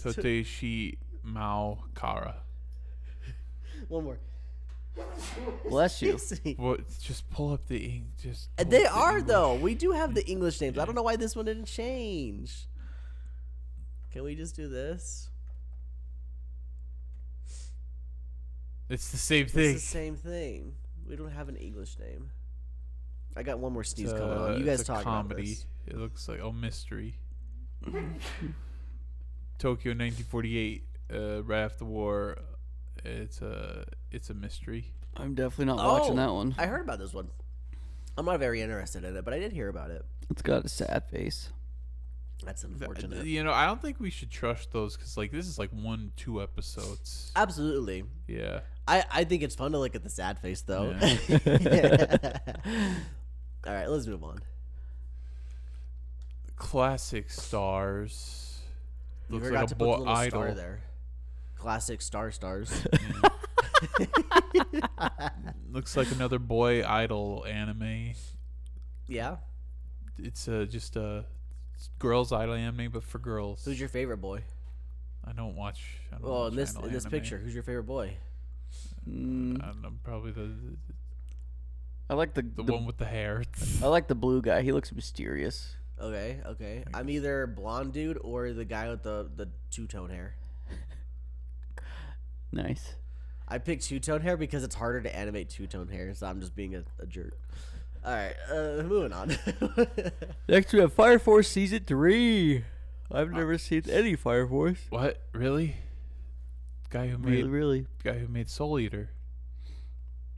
Toteshi Mao Kara. One more. Bless you. What? Just pull up the ink. They are, though. We do have the English names. I don't know why this one didn't change. Can we just do this? It's the same thing. It's the same thing. We don't have an English name. I got one more sneeze coming on. You guys it's a talk comedy. about this. It looks like mystery. Tokyo 1948. Right after the war. It's a mystery. I'm definitely not watching that one. I heard about this one. I'm not very interested in it, but I did hear about it. It's got a sad face. That's unfortunate. I don't think we should trust those because this is like 1-2 episodes. Absolutely. Yeah. I think it's fun to look at the sad face, though. Yeah. All right, let's move on. Classic stars. You Looks forgot like to a put the boy little idol. star there. Classic stars. Looks like another boy idol anime. Yeah. It's just a girls idol anime, but for girls. Who's your favorite boy? I don't watch. Well, in this anime. picture, who's your favorite boy? I don't know, probably I like the one with the hair. I like the blue guy. He looks mysterious. Okay. I'm either blonde dude or the guy with the two-tone hair. Nice. I picked two-tone hair because it's harder to animate two-tone hair, so I'm just being a jerk. All right, moving on. Next we have Fire Force Season 3. I've never seen any Fire Force. What? Really? Guy who made Really? guy who made Soul Eater.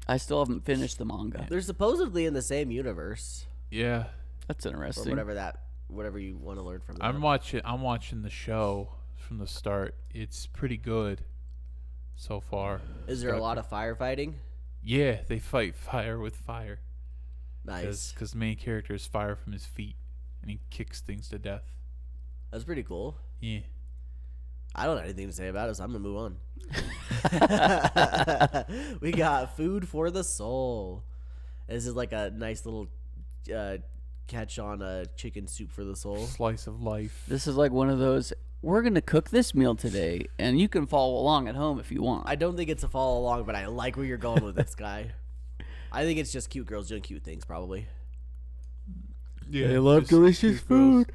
I still haven't finished the manga. They're supposedly in the same universe, Yeah. That's or interesting. whatever you want to learn from that. I'm watching the show from the start. It's pretty good so far. Is there a lot of firefighting? Yeah, they fight fire with fire. Nice. Because the main character is fire from his feet, and he kicks things to death. That's pretty cool. Yeah. I don't have anything to say about it, so I'm gonna move on. We got Food for the Soul. This is like a nice little catch on a chicken soup for the soul. Slice of life. This is like one of those, we're going to cook this meal today, and you can follow along at home if you want. I don't think it's a follow along, but I like where you're going with this guy. I think it's just cute girls doing cute things, probably. Yeah, They love just delicious cute girls. food.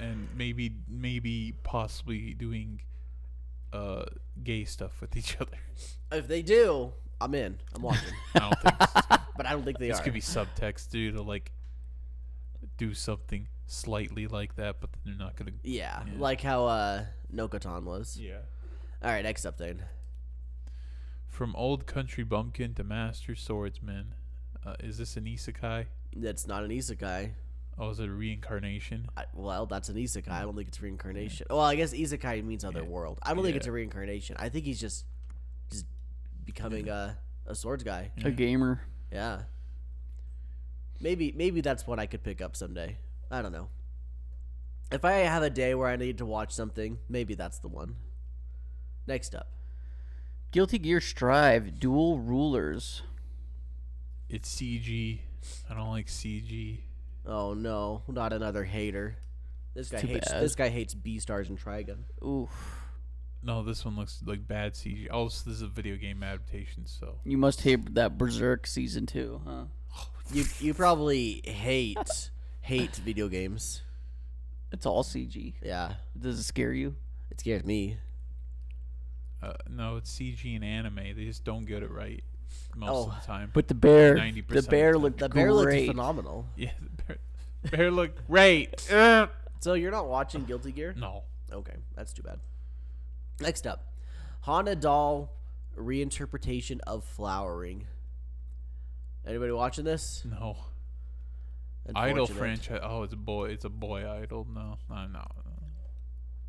And maybe possibly doing gay stuff with each other. If they do, I'm in. I'm watching. I don't think But I don't think they this are. could be subtext, dude, to like do something slightly like that, but they're not gonna. Yeah, Yeah. like how Nokotan was. Yeah. All right, next up then. From old country bumpkin to master swordsman, is this an isekai? That's not an isekai. Oh, is it a reincarnation? Well, that's an isekai. I don't think it's reincarnation. Well, I guess isekai means other world. I don't think it's a reincarnation. I think he's just becoming a swords guy. A gamer. Yeah. Maybe that's what I could pick up someday. I don't know. If I have a day where I need to watch something, maybe that's the one. Next up. Guilty Gear Strive Dual Rulers. It's CG. I don't like CG. Oh no, not another hater. This guy Too hates bad. this guy hates B-stars and Trigun. Oof. No, this one looks like bad CG. Oh, so this is a video game adaptation, so. You must hate that Berserk Season 2, huh? You probably hate video games. It's all CG. Yeah, Does it scare you? it scares me. No, it's CG and anime. They just don't get it right most of the time. But the bear, 90% the bear of the looked The bear looked great. phenomenal. Yeah, the bear looked great. Ugh. So you're not watching Guilty Gear? No. Okay, that's too bad. Next up, Hana doll reinterpretation of flowering. Anybody watching this? No. Idol Unfortunate. franchise. Oh, it's a boy. It's a boy idol. No. No.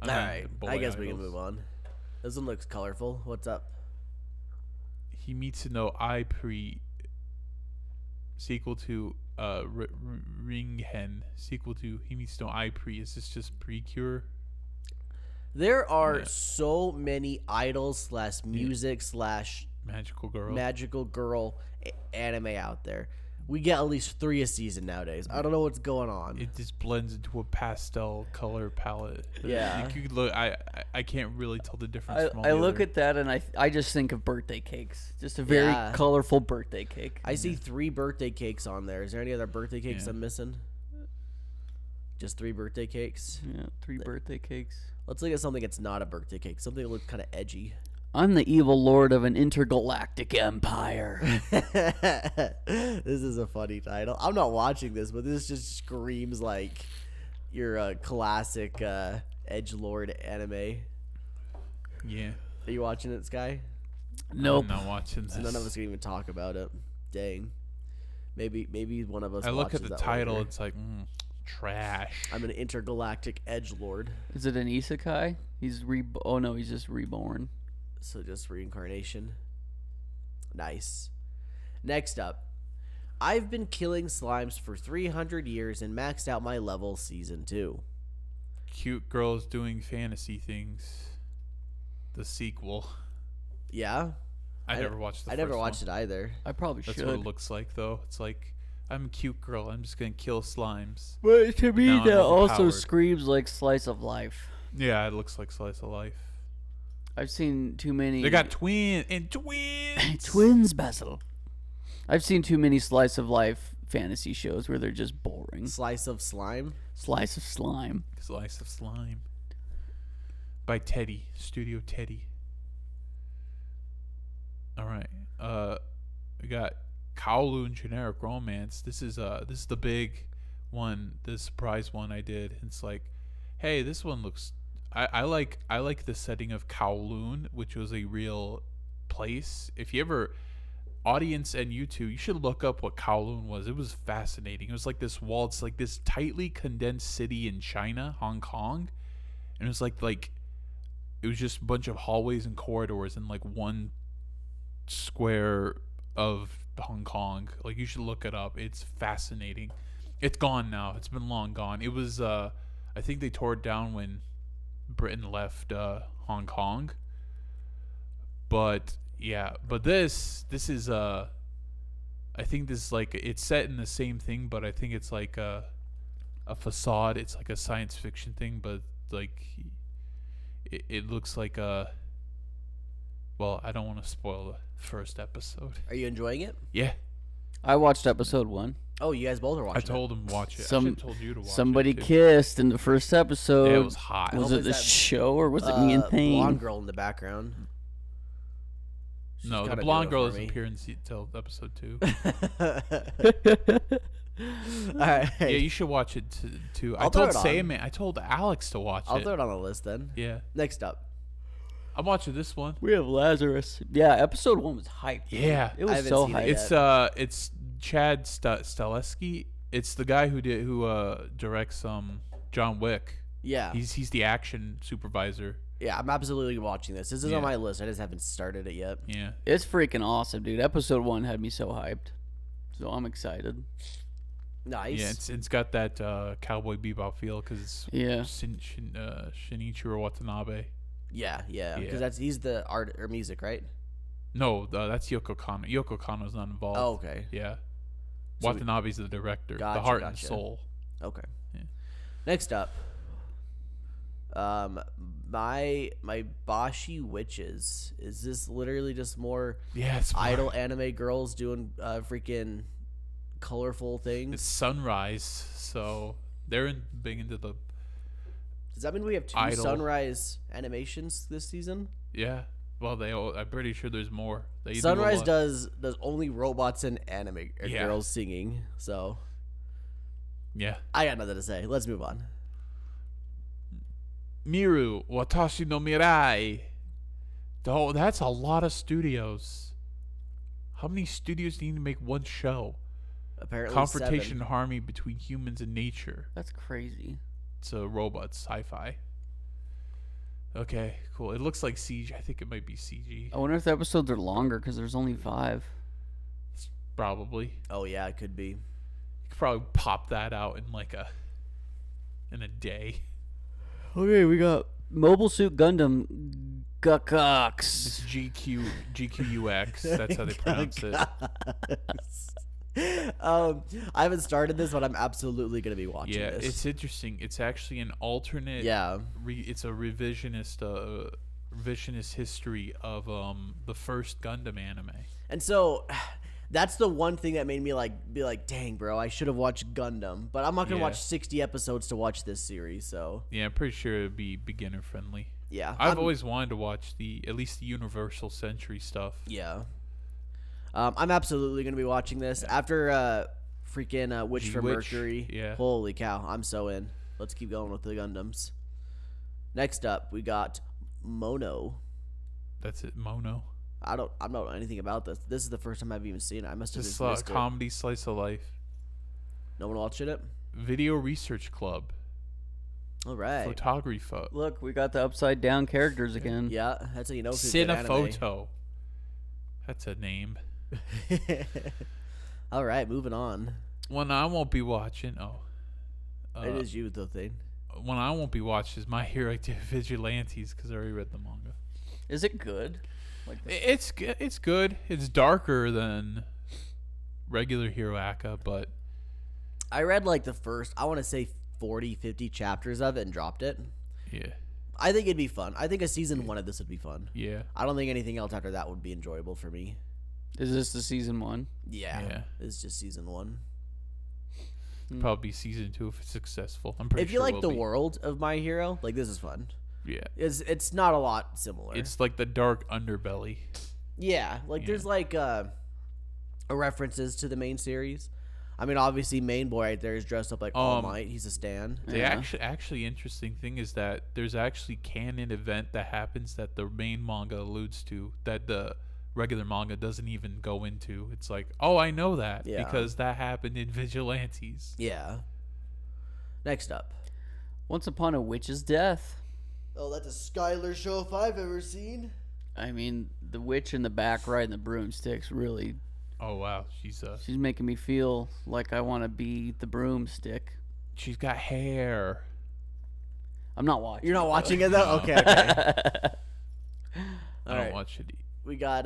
All right, I guess we can move on. This one looks colorful. What's up? Himitsu no Ai-Pri, sequel to Ringen, sequel to Himitsu no Ai-Pri. Is this just Precure? There are Yeah. so many idols / music / Magical Girl. magical girl anime out there. We get at least 3 a season nowadays. I don't know what's going on. It just blends into a pastel color palette. Yeah. You could look. I can't really tell the difference. from all I the look other- at that and I just think of birthday cakes. Just a very Yeah. colorful birthday cake. I see 3 birthday cakes on there. Is there any other birthday cakes Yeah. I'm missing? Just 3 birthday cakes? Yeah, 3 birthday cakes. Let's look at something that's not a birthday cake. Something that looks kind of edgy. I'm the evil lord of an intergalactic empire. This is a funny title. I'm not watching this, but this just screams like your classic edgelord anime. Yeah. Are you watching it, Sky? Nope. I'm not watching this. So none of us can even talk about it. Dang. Maybe one of us. I look at watches the that title. later. It's like trash. I'm an intergalactic edgelord, Is it an isekai? Oh no, he's just reborn. so just reincarnation. Nice. Next up, I've been killing slimes for 300 years and maxed out my level season 2. Cute girls doing fantasy things. the sequel. Yeah. I never watched the I first never watched one. it either. I probably That's should. what it looks like, though. It's like, I'm a cute girl. I'm just going to kill slimes. But to me, Now I'm that also overpowered. screams like slice of life. Yeah, it looks like slice of life. I've seen too many. They got twins. twins, Basil. I've seen too many slice of life fantasy shows where they're just boring. Slice of slime. Slice of slime. Slice of slime. By Teddy. Studio Teddy. All right. We got Kowloon Generic Romance. This is the big one, the surprise one I did. It's like, hey, this one looks. I like the setting of Kowloon, which was a real place. If you ever, audience and you two, you should look up what Kowloon was. It was fascinating. It was like this wall. It's like this tightly condensed city in China, Hong Kong, and it was like it was just a bunch of hallways and corridors in like one square of Hong Kong. Like, you should look it up. It's fascinating. It's gone now. It's been long gone. It was I think they tore it down when Britain left Hong Kong. But yeah, but this is I think this is like, it's set in the same thing, but I think it's like a facade. It's like a science fiction thing, but like it looks like a, well, I don't want to spoil the first episode. Are you enjoying it? Yeah. I watched episode 1. Oh, you guys both are watching I told him watch it. I should have told you to watch Somebody it. kissed in the first episode. Yeah, it was hot. Was Oh, it is the that, show or was it me in pain? Blonde girl in the background. She's No, the kinda blonde doing girl it for doesn't me. appear until episode 2. All right. Yeah, you should watch it too. I'll throw it on. I told Alex to watch I'll it. throw it on the list then. Yeah. Next up. I'm watching this one. We have Lazarus. Yeah, episode 1 was hyped. dude. Yeah. It I was haven't so seen it hyped. yet. It's Chad Stileski. It's the guy who directs John Wick. Yeah. He's the action supervisor. Yeah, I'm absolutely watching this. This is Yeah. on my list. I just haven't started it yet. Yeah. It's freaking awesome, dude. Episode 1 had me so hyped. So I'm excited. Nice. Yeah, it's got that Cowboy Bebop feel because it's Yeah. Shinichiro Watanabe. Yeah. Yeah. Because he's the art or music, right? No, that's Yoko Kanno. Yoko Kanno's not involved. Oh, okay. Yeah. So Watanabe's the director. Gotcha, the heart and gotcha. soul. Okay. Yeah. Next up. My Bashi Witches. Is this literally just more Yeah, it's idle anime girls doing freaking colorful It's things? Sunrise, so they're big into the Does that mean we have 2 Idle. Sunrise animations this season? yeah. Well, I'm pretty sure there's more. They do a Sunrise lot. does only robots and anime Yeah. girls singing. So Yeah. I got nothing to say. Let's move on. Miru Watashi no Mirai. Oh, that's a lot of studios. How many studios need to make one show? Apparently, Confrontation 7. and harmony between humans and nature. That's crazy. It's a robot sci-fi. Okay, cool. It looks like CG. I think it might be CG. I wonder if the episodes are longer because there's only 5. Probably. Oh yeah, it could be. You could probably pop that out in a day. Okay, we got Mobile Suit Gundam It's Guckox. GQUX. That's how they pronounce it. I haven't started this, but I'm absolutely gonna be watching Yeah, this. it's interesting. It's actually an alternate. Yeah. It's a revisionist history of the first Gundam anime. And so that's the one thing that made me be like, dang, bro, I should have watched Gundam. But I'm not gonna Yeah. watch 60 episodes to watch this series. So Yeah, I'm pretty sure it'd be beginner friendly. yeah, I've always wanted to watch at least the Universal Century stuff. yeah. I'm absolutely gonna be watching this after freaking Witch from G-Witch, Mercury. yeah. Holy cow, I'm so in. Let's keep going with the Gundams. Next up, we got Mono. That's it, Mono. I don't know anything about this. This is the first time I've even seen it. I must have Just just missed it. comedy slice of life. No one watched it. Video Research Club. All right. Photography. Look, we got the upside down characters again. Yeah, that's how you know if it's good anime. Cinephoto. That's a name. All right, moving on. One I won't be watching. It is you, though, thing. One I won't be watching is My Hero Active Vigilantes because I already read the manga. Is it good? Like It's good. It's good. It's darker than regular Hero Aka, but I read like the first, I want to say 40, 50 chapters of it and dropped it. yeah, I think it'd be fun. I think a season 1 of this would be fun. yeah, I don't think anything else after that would be enjoyable for me. Is this the season 1? Yeah. It's just season 1. probably season 2 if it's successful. I'm pretty If you sure like will the be. world of My Hero, like this is fun. Yeah, It's not a lot similar. it's like the dark underbelly. Yeah, like Yeah. there's like references to the main series. I mean, obviously, main boy right there is dressed up like All Might. He's a Stan. The Yeah. actually interesting thing is that there's actually canon event that happens that the main manga alludes to that the regular manga doesn't even go into. It's like, oh, I know that Yeah. because that happened in Vigilantes. Yeah. Next up. Once Upon a Witch's Death. Oh, that's a Skylar show if I've ever seen. I mean, the witch in the back riding the broomsticks really. Oh wow, she's She's making me feel like I want to be the broomstick. she's got hair. I'm not watching. You're not watching it though? No. Okay, okay. I All don't right. watch it. We got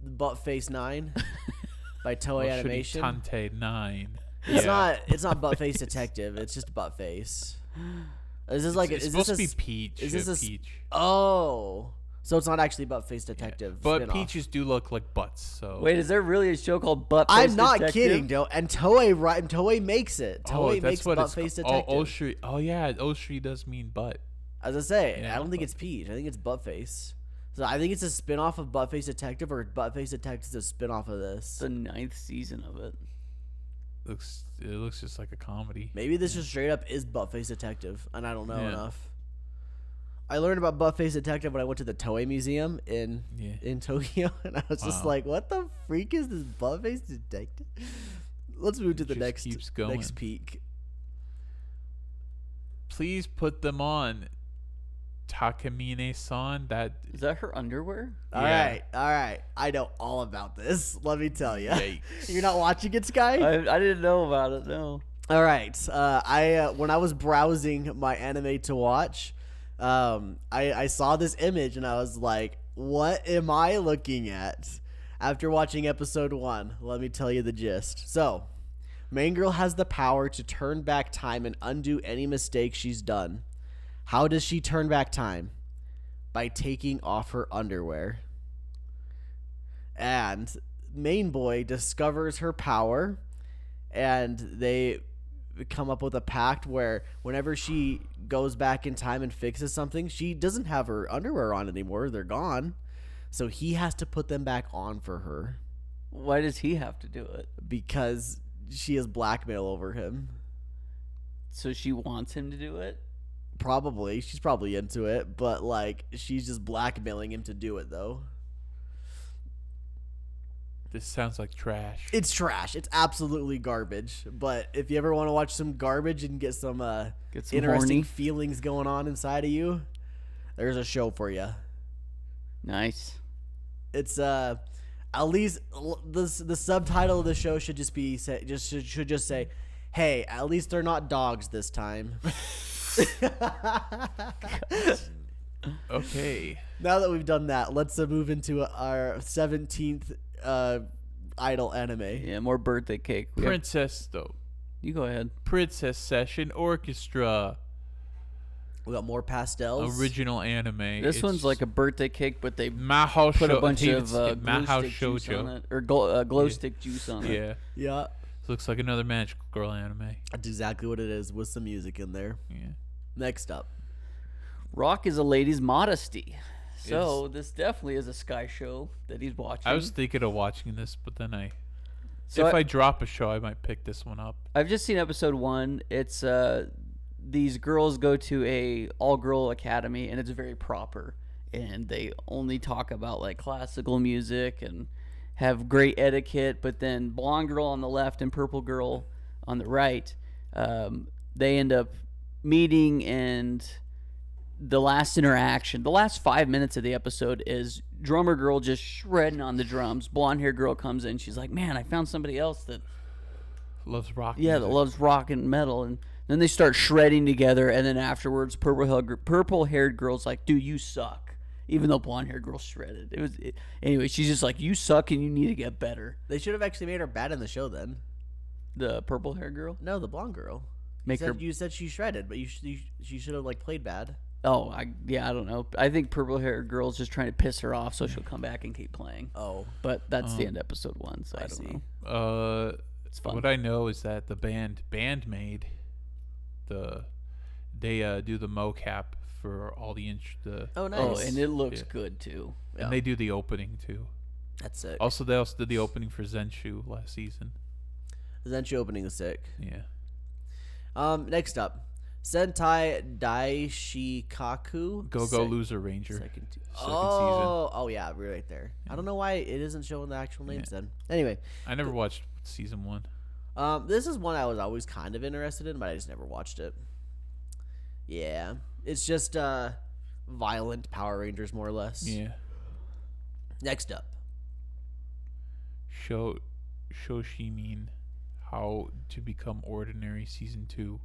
Buttface 9 by Toei Animation. Tante 9. It's Yeah. not Buttface Detective. It's just Buttface. Is this like it's is supposed this to a, be Peach. is this a Peach? Oh. So it's not actually Buttface Detective. But spin-off. peaches do look like butts. So Wait, is there really a show called Buttface I'm not Detective? kidding, Joe. And Toei makes it. Toei makes Buttface Detective. Oh, Oshri. Oh yeah, Oshri does mean butt. As I say, Yeah, I don't think it's Peach. I think it's Buttface. So I think it's a spin-off of Buttface Detective, or Buttface Detective is a spin-off of this. The 9th season of it. It looks just like a comedy. Maybe this just straight up is Buttface Detective, and I don't know Yeah. enough. I learned about Buttface Detective when I went to the Toei Museum in Tokyo, and I was just Wow. like, "What the freak is this Buttface Detective?" Let's move to It the just keeps going. next peak. Please put them on. Takamine-san, that Is that her underwear? All Yeah. right. I know all about this. Let me tell you. Yikes. You're not watching it, Sky? I didn't know about it. No. All right. When I was browsing my anime to watch, I saw this image and I was like, "What am I looking at?" After watching episode 1, let me tell you the gist. So, main girl has the power to turn back time and undo any mistakes she's done. How does she turn back time? By taking off her underwear. And main boy discovers her power, and they come up with a pact where whenever she goes back in time and fixes something, she doesn't have her underwear on anymore. They're gone. So he has to put them back on for her Why does he have to do it? because she has blackmail over him. So she wants him to do it? Probably. She's probably into it, but like she's just blackmailing him to do it though. this sounds like trash. It's trash. It's absolutely garbage. But if you ever want to watch some garbage and get some interesting horny. feelings going on inside of you, there's a show for you. Nice. It's at least the subtitle of the show should just be should just say, "Hey, at least they're not dogs this time." Okay. Now that we've done that, let's move into our 17th idol anime. Yeah, more birthday cake. Princess though. You go ahead. Princess Session Orchestra. We got more pastels. Original anime. This It's one's like a birthday cake, but they Mahou put a Shou- bunch David of said glue Mahou stick juice on Shoujo. it, or glow stick juice on it. Yeah. Yeah, Looks like another magical girl anime. that's exactly what it is with some music in there. Yeah. Next up. Rock is a lady's modesty. So this definitely is a Sky show that he's watching. I was thinking of watching this, but then So if I drop a show, I might pick this one up. I've just seen episode 1. It's these girls go to a all-girl academy, and it's very proper, and they only talk about like classical music and have great etiquette. But then blonde girl on the left and purple girl on the right, they end up meeting, and the last interaction, the last 5 minutes of the episode is drummer girl just shredding on the drums. Blonde hair girl comes in, she's like, "Man, I found somebody else that Loves rock. that music. loves rock and metal." And then they start shredding together, and then afterwards purple haired girl's like, "Dude, you suck." Even though blonde hair girl's shredded. Anyway, she's just like, you suck and you need to get better. They should have actually made her bad in the show then. The purple hair girl? No, the blonde girl. You said she shredded, but she should have like played bad. Oh, I don't know. I think purple hair girl's just trying to piss her off so she'll come back and keep playing. Oh. But that's the end of episode 1, so I don't know. It's fun. What I know is that the band made they do the mocap for all the Oh, nice. Oh, and it looks good too. And they do the opening too. That's sick. Also, they also did the opening for Zenshu last season. The Zenshu opening is sick. Yeah. Next up, Sentai Daishikaku. Go Loser Ranger. Second season. Oh, oh yeah, we're right there. Yeah. I don't know why it isn't showing the actual names then. Anyway, I never watched season 1. This is one I was always kind of interested in, but I just never watched it. Yeah, it's just violent Power Rangers, more or less. Yeah. Next up, Shoshimin, How to Become Ordinary, season 2.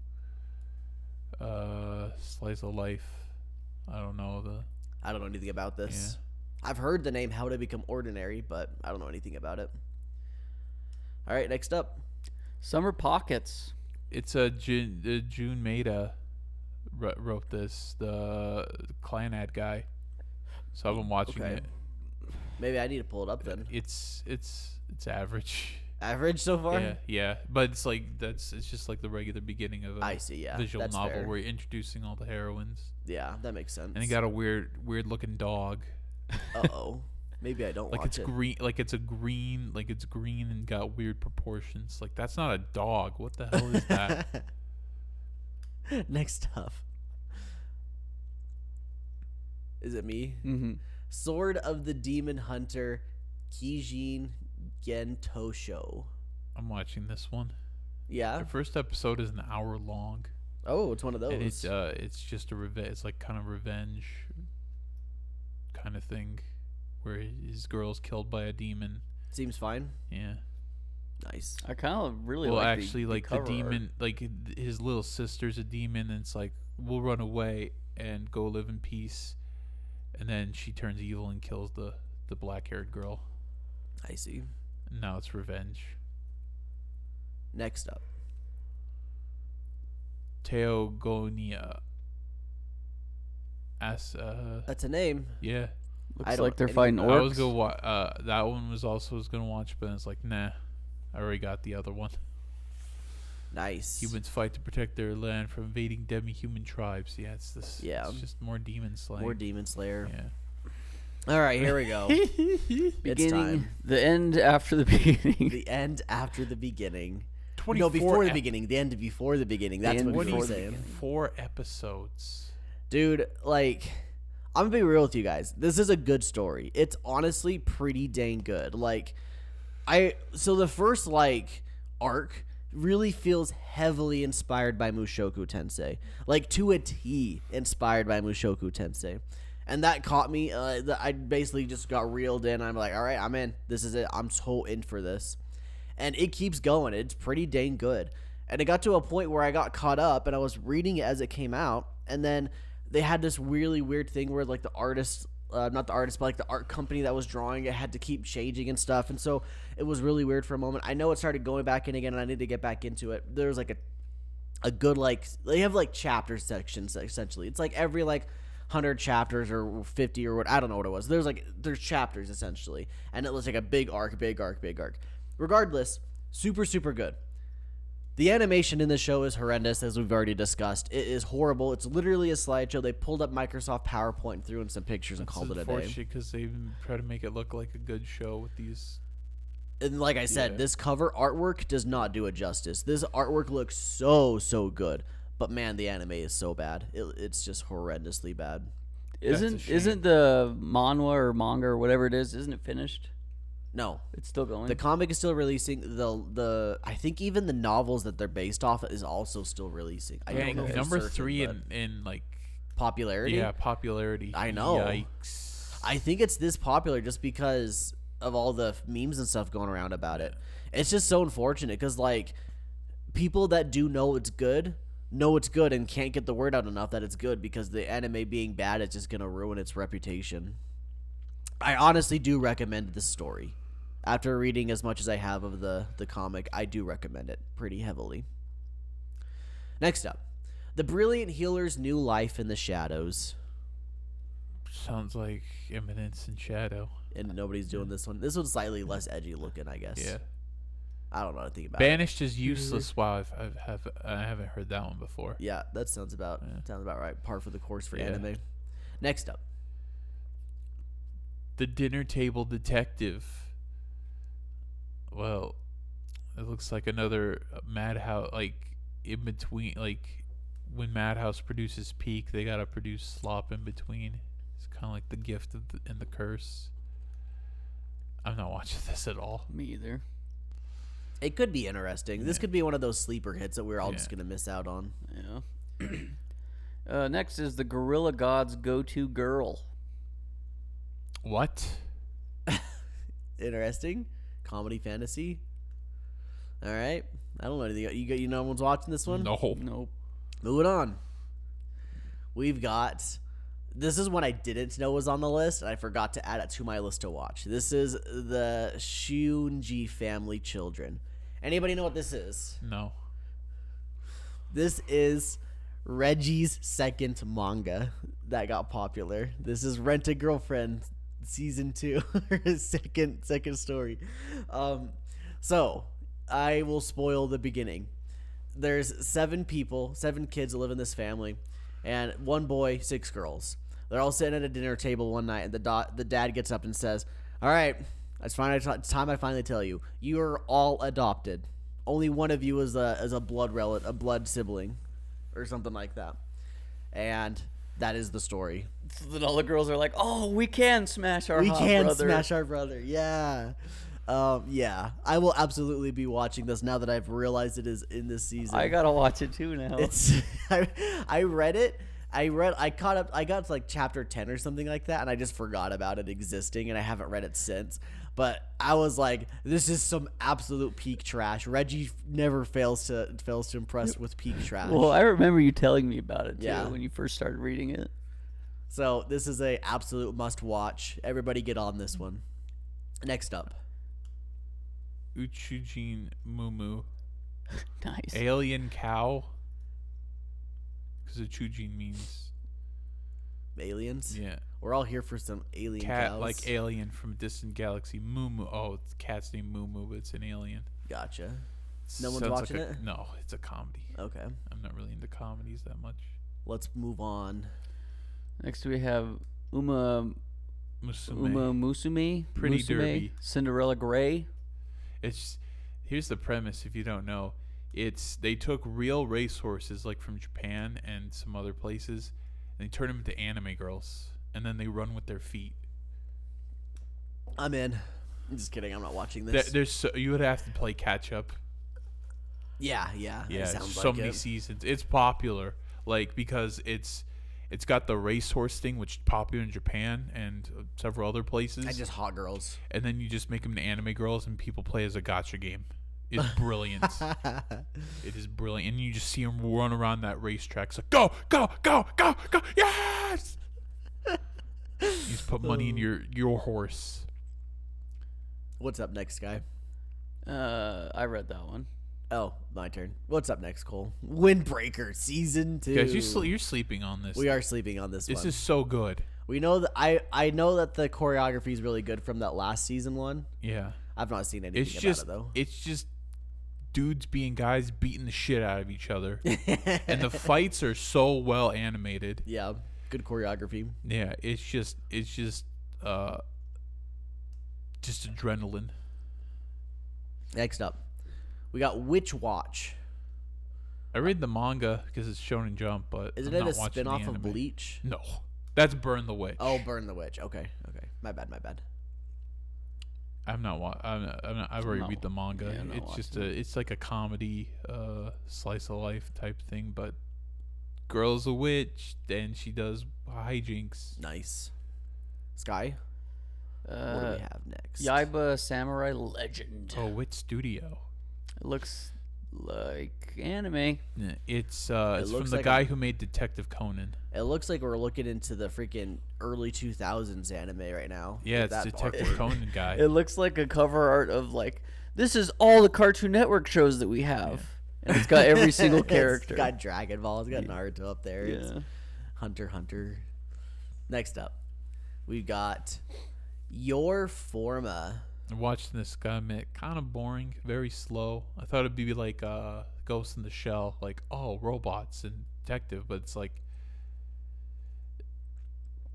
Slice of Life. I don't know anything about this. Yeah. I've heard the name How to Become Ordinary, but I don't know anything about it. All right, next up, Summer Pockets. It's Jun Maeda wrote this, the Clanad guy. So I've been watching it. Maybe I need to pull it up then. It's average. Average so far? Yeah. But it's like it's just like the regular beginning of a visual that's novel fair. where you're introducing all the heroines. Yeah, that makes sense. And he got a weird looking dog. Uh-oh. Maybe I don't like watch it's green like it's green and got weird proportions. Like, that's not a dog. What the hell is that? Next up. Is it me? Mm-hmm. Sword of the Demon Hunter Kijin Gentosho. I'm watching this one. Yeah. The first episode is an hour long. Oh, it's one of those. And it's just a it's like kind of revenge kind of thing, where his girl's killed by a demon. Seems fine. Yeah. Nice. I kind of really well, like actually, the cover demon, art. like his little sister's a demon, and it's like, we'll run away and go live in peace, and then she turns evil and kills the black-haired girl. I see. And now it's revenge. Next up, Teogonia. That's a name. Yeah. Looks like they're fighting orcs. I was gonna that one was gonna watch, but it's like, nah, I already got the other one. Nice. Humans fight to protect their land from invading demi-human tribes. Yeah, it's this. Yeah. It's just more Demon Slayer. More Demon Slayer. Yeah. All right, here we go. It's time. The end after the beginning. The end after the beginning. 24 No, before the beginning. The end before the beginning. That's what we're saying. 4 episodes. Dude, like, I'm gonna be real with you guys. This is a good story. It's honestly pretty dang good. Like, so the first arc really feels heavily inspired by Mushoku Tensei, like to a T, inspired by Mushoku Tensei, and that caught me. I basically just got reeled in. I'm like, all right, I'm in. This is it. I'm so in for this, and it keeps going. It's pretty dang good, and it got to a point where I got caught up, and I was reading it as it came out, and then they had this really weird thing where like the artist, not the artist, but like the art company that was drawing it had to keep changing and stuff. And so it was really weird for a moment. I know it started going back in again and I need to get back into it. There's like a good, they have like chapter sections essentially. It's like every 100 chapters or 50 or what, I don't know what it was. There's chapters essentially. And it was like a big arc. Regardless, super, super good. The animation in this show is horrendous, as we've already discussed. It is horrible. It's literally a slideshow. They pulled up Microsoft PowerPoint and threw in some pictures and called it a day. It's unfortunate because they try to make it look like a good show with these. And like I said, this cover artwork does not do it justice. This artwork looks so good, but man, the anime is so bad. It's just horrendously bad. Isn't the manhwa or manga or whatever it is? Isn't it finished? No, it's still going. The comic is still releasing. The I think even the novels that they're based off is also still releasing. I don't know if number certain, 3 in popularity. Yeah, popularity. I know. Yikes. I think it's this popular just because of all the memes and stuff going around about it. It's just so unfortunate because people that do know it's good know it's good and can't get the word out enough that it's good because the anime being bad is just going to ruin its reputation. I honestly do recommend this story. After reading as much as I have of the comic, I do recommend it pretty heavily. Next up, The Brilliant Healer's New Life in the Shadows. Sounds like Eminence and Shadow. And nobody's doing this one. This one's slightly less edgy looking, I guess. Yeah. I don't know anything about Banished is Useless. Wow, I haven't heard that one before. it. Yeah, that sounds about right. Par for the course for Yeah. anime. Next up, The Dinner Table Detective. Well, it looks like another Madhouse, like in between, like when Madhouse produces Peak, they gotta produce Slop in between. It's kind of like the gift and the curse. I'm not watching this at all. Me either. it could be interesting. This Yeah. could be one of those sleeper hits that we're all just gonna miss out on. Yeah. Next is the Gorilla God's Go-To Girl. What? Interesting, comedy fantasy. All right, I don't know anything. You no one's watching this one. No. Nope. Moving on. We've got. This is one I didn't know was on the list, and I forgot to add it to my list to watch. This is the Shunji Family Children. Anybody know what this is? No. This is Reggie's second manga that got popular. This is Rent a Girlfriend season 2, his second story. So I will spoil the beginning. There's 7 kids that live in this family, and 1 boy, 6 girls. They're all sitting at a dinner table one night, and the dad gets up and says, "All right, it's time I finally tell you. You are all adopted. Only one of you is a blood sibling, or something like that." And that is the story. So then all the girls are like, "Oh, we can smash our We hot can brother." smash our brother. Yeah. Yeah. I will absolutely be watching this now that I've realized it is in this season. I gotta watch it too now. It's I read it. I caught up. I got to like chapter 10 or something like that, and I just forgot about it existing, and I haven't read it since. But I was like, this is some absolute peak trash. Reggie never fails to impress with peak trash. Well, I remember you telling me about it too Yeah. when you first started reading it. So this is a absolute must watch. Everybody get on this one. Next up, Uchujin Mumu. Nice. Alien cow. Because Uchujin means aliens. yeah. We're all here for some alien Cat cows. like alien from a distant galaxy. Mumu. Oh, it's cat's named Mumu, but it's an alien. Gotcha. No one's Sounds watching like it? No, it's a comedy. Okay. I'm not really into comedies that much. Let's move on. Next we have Uma Musume. Pretty Musume, derby. Cinderella Gray. Here's the premise if you don't know. They took real racehorses like from Japan and some other places, and they turned them into anime girls, and then they run with their feet. I'm in. I'm just kidding. I'm not watching this. You would have to play catch up. Yeah. Yeah, It sounds so like many it. seasons. It's popular, like because it's got the racehorse thing, which is popular in Japan and several other places. And just hot girls. And then you just make them into anime girls, and people play as a gacha game. It's brilliant. It is brilliant, and you just see them run around that racetrack. It's like go, go, go, go, go! Yes. You just put money in your horse. What's up next, guy? I read that one. Oh, my turn. What's up next, Cole? Windbreaker season 2. Guys, you're sleeping on this. We are sleeping on this one. This is so good. We know that I know that the choreography is really good from that last season one. Yeah. I've not seen anything It's just about it though. it's just dudes being guys beating the shit out of each other. And the fights are so well animated. Yeah, good choreography. Yeah, it's just adrenaline. Next up, we got Witch Watch. I read the manga because it's Shonen Jump, but Isn't I'm it not a watching the spin-off of anime. Bleach? No, that's Burn the Witch. Oh, Burn the Witch. Okay. My bad. I'm not. I've already read the manga. Yeah, I'm not It's just watching it's like a comedy, slice of life type thing. But girl's a witch, then she does hijinks. Nice. Sky. What do we have next? Yaiba Samurai Legend. Oh, Wit Studio. It looks like anime. Yeah, it's looks from the like guy a- who made Detective Conan. It looks like we're looking into the freaking early 2000s anime right now. Yeah, with it's that Detective part. Conan guy. It looks like a cover art of like, this is all the Cartoon Network shows that we have, and it's got every single character. It's got Dragon Ball. It's got Naruto up there. It's Yeah. Hunter x Hunter. Next up, we got Your Forma. I'm watching this guy, man, kind of boring, very slow. I thought it'd be like Ghost in the Shell, like robots and detective, but it's like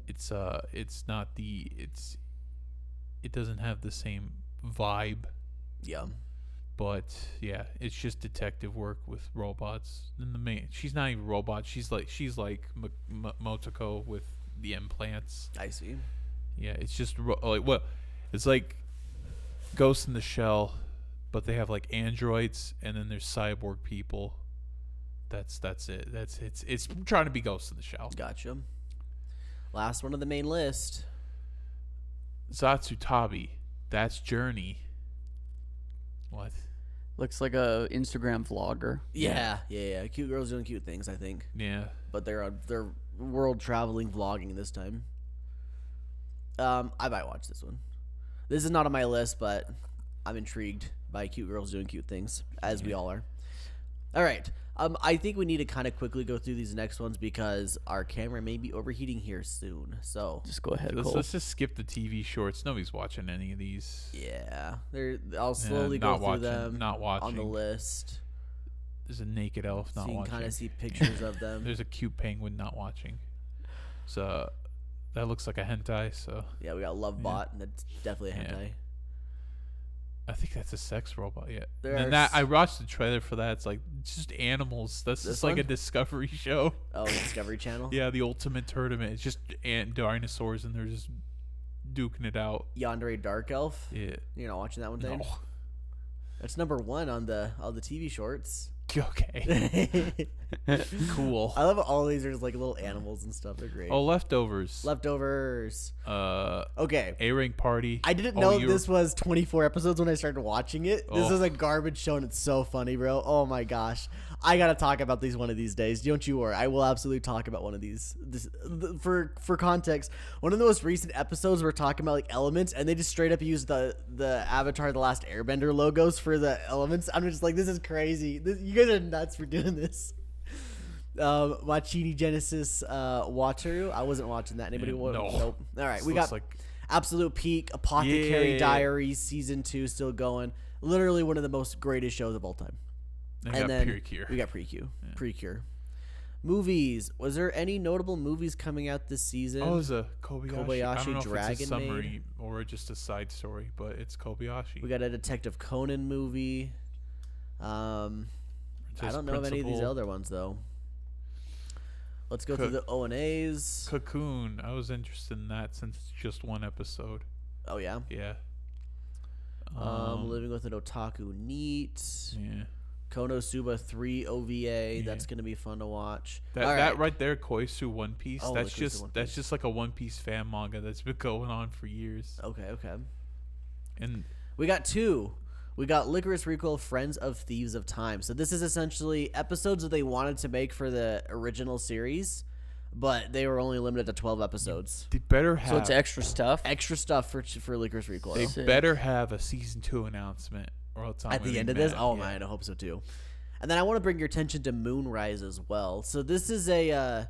it's not the it doesn't have the same vibe. Yeah. But yeah, it's just detective work with robots. And the main, she's not even a robot. She's like Motoko with the implants. I see. Yeah, it's just it's like Ghost in the Shell, but they have like androids, and then there's cyborg people. That's it. It's trying to be Ghost in the Shell. Gotcha. Last one on the main list. Zatsutabi, that's Journey. What? Looks like a Instagram vlogger. Yeah. Cute girls doing cute things, I think. Yeah. But they're world traveling vlogging this time. I might watch this one. This is not on my list, but I'm intrigued by cute girls doing cute things, as we all are. All right. I think we need to kind of quickly go through these next ones because our camera may be overheating here soon. So Just go ahead, Cole. Let's just skip the TV shorts. Nobody's watching any of these. yeah, I'll slowly go not through watching, them not watching. on the list. There's a naked elf So not you can watching. kind of see pictures of them. There's a cute penguin not watching. So that looks like a hentai. So Yeah, we got Lovebot, and that's definitely a Yeah. hentai. I think that's a sex robot. Yeah. There And are that I watched the trailer for that. It's like just animals. That's This just like a one? Discovery show. Oh, Discovery Channel. Yeah, the ultimate tournament. It's just dinosaurs, and they're just duking it out. Yandere Dark Elf. Yeah. You're not watching that one, Dane? No. That's number 1 on the TV shorts. Okay. Cool. I love all these are just like little animals and stuff. They're great. Oh, leftovers. Leftovers. Uh, Okay. A-Ring Party. I didn't Oh, know you were- this was 24 episodes when I started watching it. This Oh. is a garbage show and it's so funny, bro. Oh my gosh. I gotta talk about these one of these days. Don't you worry. I will absolutely talk about one of these. For context, one of the most recent episodes we're talking about like elements, and they just straight up use the Avatar: The Last Airbender logos for the elements. I'm just like, this is crazy. You guys are nuts for doing this. Machini Genesis Wataru. I wasn't watching that. Anybody? No. Nope. All right, This we looks got like Absolute Peak, Apothecary Yeah. Diaries season 2 still going. Literally one of the most greatest shows of all time. they And got then Precure. we got Precure. Movies. Was there any notable movies coming out this season? Oh, there's a Kobayashi. I Kobayashi don't know if Dragon it's a summary Maid. or just a side story, but it's Kobayashi. We got a Detective Conan movie. I don't know of any of these other ones though. Let's go through the O and A's. Cocoon. I was interested in that since it's just one episode. Oh yeah. Yeah. Living with an Otaku Neat. Yeah. Konosuba 3 OVA. That's gonna be fun to watch. That right there, Koisu One Piece. Oh, that's the Koisu just One that's Piece. just like a One Piece fan manga that's been going on for years. Okay. And We got 2. We got Licorice Recoil, Friends of Thieves of Time. So this is essentially episodes that they wanted to make for the original series, but they were only limited to 12 episodes. they better have So it's extra stuff. Extra stuff for Licorice Recoil. they Sick. better have a season 2 announcement, or else I'm At gonna the be end of this? mad. Oh Yeah. man, I hope so too. And then I want to bring your attention to Moonrise as well. So this is a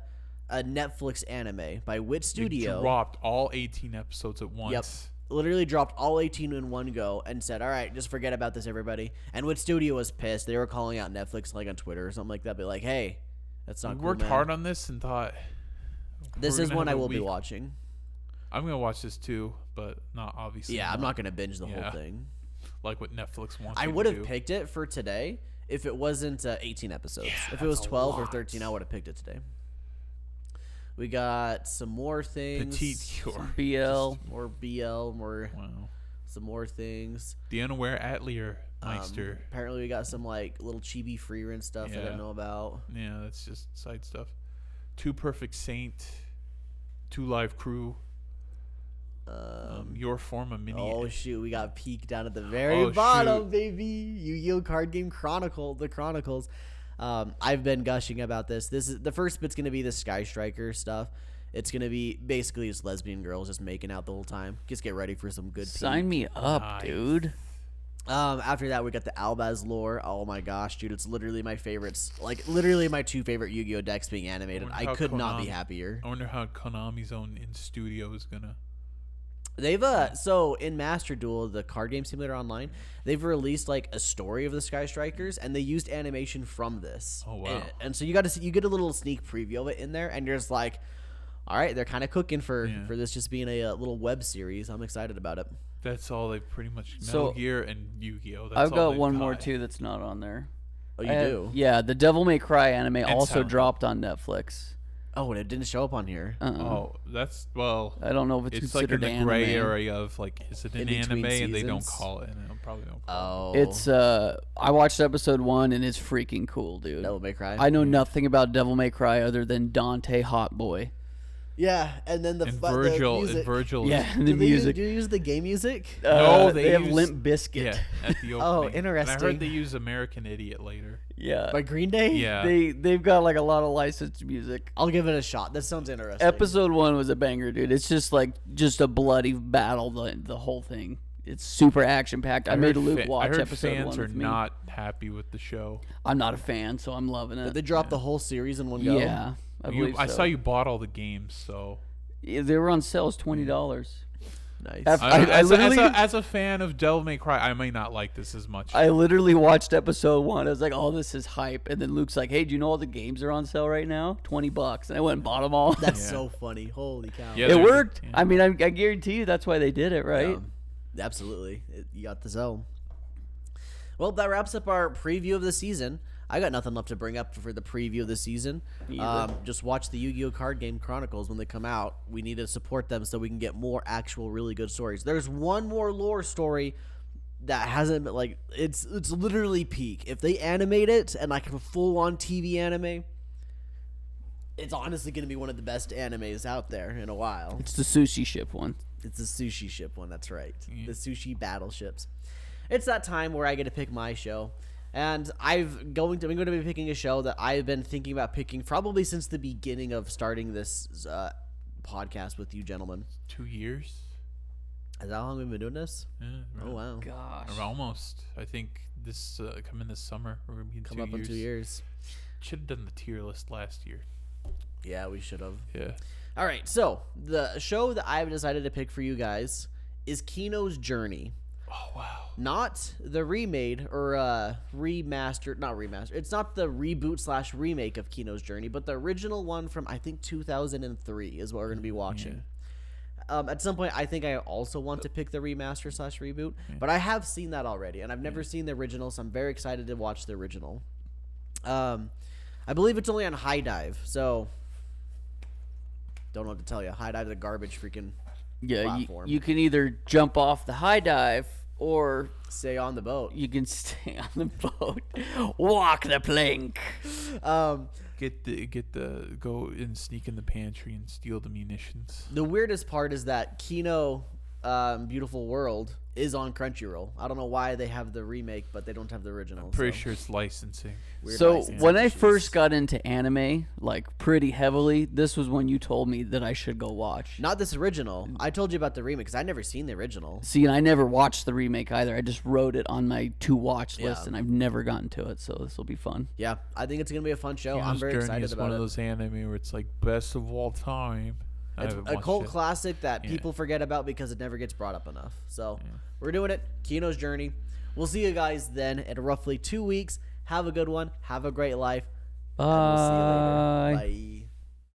Netflix anime by Wit They Studio. dropped all 18 episodes at once. Yep. Literally dropped all 18 in one go and said, all right, just forget about this, everybody. And Wit Studio was pissed. They were calling out Netflix like on Twitter or something like that. Be like, hey, that's not We cool, worked man. hard on this and thought This we're is gonna one have I a will be week. watching. I'm gonna watch this too, but not obviously. Yeah, I'm not going to binge the whole Yeah. thing. like what Netflix wants. I you to would have do. picked it for today if it wasn't 18 episodes. Yeah, If it was that's a 12 or lot. 13, I would have picked it today. We got some more things. Petite Cure. BL. More BL, Wow. some more things. The Unaware Atelier Meister. Apparently, we got some like little chibi free rent stuff I Yeah. didn't know about. Yeah, that's just side stuff. Two Perfect Saint. Two Live Crew. Your Forma Mini. Oh shoot, we got Peak down at the very Oh, bottom, shoot. baby. Yu-Gi-Oh card game the Chronicles. I've been gushing about this. This is the first bit's gonna be the Sky Striker stuff. It's gonna be basically just lesbian girls just making out the whole time. Just get ready for some good. Sign me up, Nice. dude. After that, we got the Albaz lore. Oh my gosh, dude, it's literally my favorites. Like literally my two favorite Yu-Gi-Oh decks being animated. wonder I how could not be Konami- happier. I wonder how Konami's own in studio is gonna. They've so in Master Duel, the card game simulator online, they've released like a story of the Sky Strikers, and they used animation from this. Oh, wow. And so you got to see, you get a little sneak preview of it in there, and you're just like, all right, they're kind of cooking for this just being a little web series. I'm excited about it. That's all they pretty much. So, Metal Gear and Yu-Gi-Oh. That's I've all got they've one more too that's not on there. Oh, you I have- do? Yeah, the Devil May Cry anime also Silent Hill. dropped on Netflix. Oh, and it didn't show up on here. Oh, that's well. I don't know if it's It's like in considered the anime. gray area of like, is it an In between anime? And they don't seasons? call it. And they probably don't call Oh, It's I watched episode 1 and it's freaking cool, dude. Devil May Cry. I know nothing about Devil May Cry other than Dante Hot Boy. Yeah, and then the it. And the Virgil, music. and Virgil. Yeah, Is, the Do they music. do you use the game music? No, they they have use- Limp Bizkit. yeah, at the opening. Oh, And I interesting. heard they use American Idiot later. Yeah. By Green Day? Yeah. They've got like a lot of licensed music. I'll give it a shot. That sounds interesting. Episode 1 was a banger, dude. It's just like a bloody battle, the whole thing. It's super action packed. I made heard Luke I watch heard episode 1 fans are with me. not happy with the show. I'm not a fan, so I'm loving Did it. they drop the whole series in one go? Yeah, I believe I so. saw you bought all the games, so. Yeah, they were on sale. It's $20. Nice. I literally, as a fan of Devil May Cry, I may not like this as much. I literally watched episode 1. I was like, "Oh, this is hype." And then Luke's like, "Hey, do you know all the games are on sale right now? $20." And I went and bought them all. That's Yeah. so funny. Holy cow. Yeah, It there's- worked. yeah. I mean, I guarantee you that's why they did it, right? Absolutely. You got the zone. Well, that wraps up our preview of the season. I got nothing left to bring up for the preview of the season. Me either. Just watch the Yu-Gi-Oh! Card Game Chronicles when they come out. We need to support them so we can get more actual really good stories. There's one more lore story that hasn't been, like, it's literally peak. If they animate it and like a full-on TV anime, it's honestly going to be one of the best animes out there in a while. It's the sushi ship one. It's the sushi ship one, that's right. The sushi battleships. It's that time where I get to pick my show. And I'm going to be picking a show that I've been thinking about picking probably since the beginning of starting this podcast with you gentlemen. 2 years. Is that how long we've been doing this? Yeah, Oh, wow. Gosh. Or almost. I think this coming this summer. We're gonna be in Come 2 up years. in 2 years. Should have done the tier list last year. Yeah, we should have. Yeah. All right, so the show that I've decided to pick for you guys is Kino's Journey. Oh wow. Not the remade or remastered, not remastered. It's not the reboot / remake of Kino's Journey, but the original one from I think 2003 is what we're going to be watching. At some point, I think I also want to pick the remaster / reboot, but I have seen that already, and I've never seen the original, so I'm very excited to watch the original. I believe it's only on HIDIVE, so don't know what to tell you. HIDIVE's a garbage freaking Yeah, platform. you can either jump off the high dive or Stay on the boat. you can stay on the boat, walk the plank. Get the go and sneak in the pantry and steal the munitions. The weirdest part is that Kino Beautiful World is on Crunchyroll. I don't know why they have the remake, but they don't have the original. Pretty so. sure it's licensing. Weird So licensing when I issues. first got into anime, like pretty heavily, this was when you told me that I should go watch. Not this original. I told you about the remake because I'd never seen the original. See, and I never watched the remake either. I just wrote it on my to-watch list, Yeah. and I've never gotten to it. So this will be fun. Yeah, I think it's gonna be a fun show. I'm Kino's very Journey excited is about one it. of those anime where it's like best of all time. I It's haven't a watched cult it. classic that Yeah. people forget about because it never gets brought up enough. So we're doing it. Kino's Journey. We'll see you guys then in roughly 2 weeks. Have a good one. Have a great life. And we'll see you later. Bye. Bye.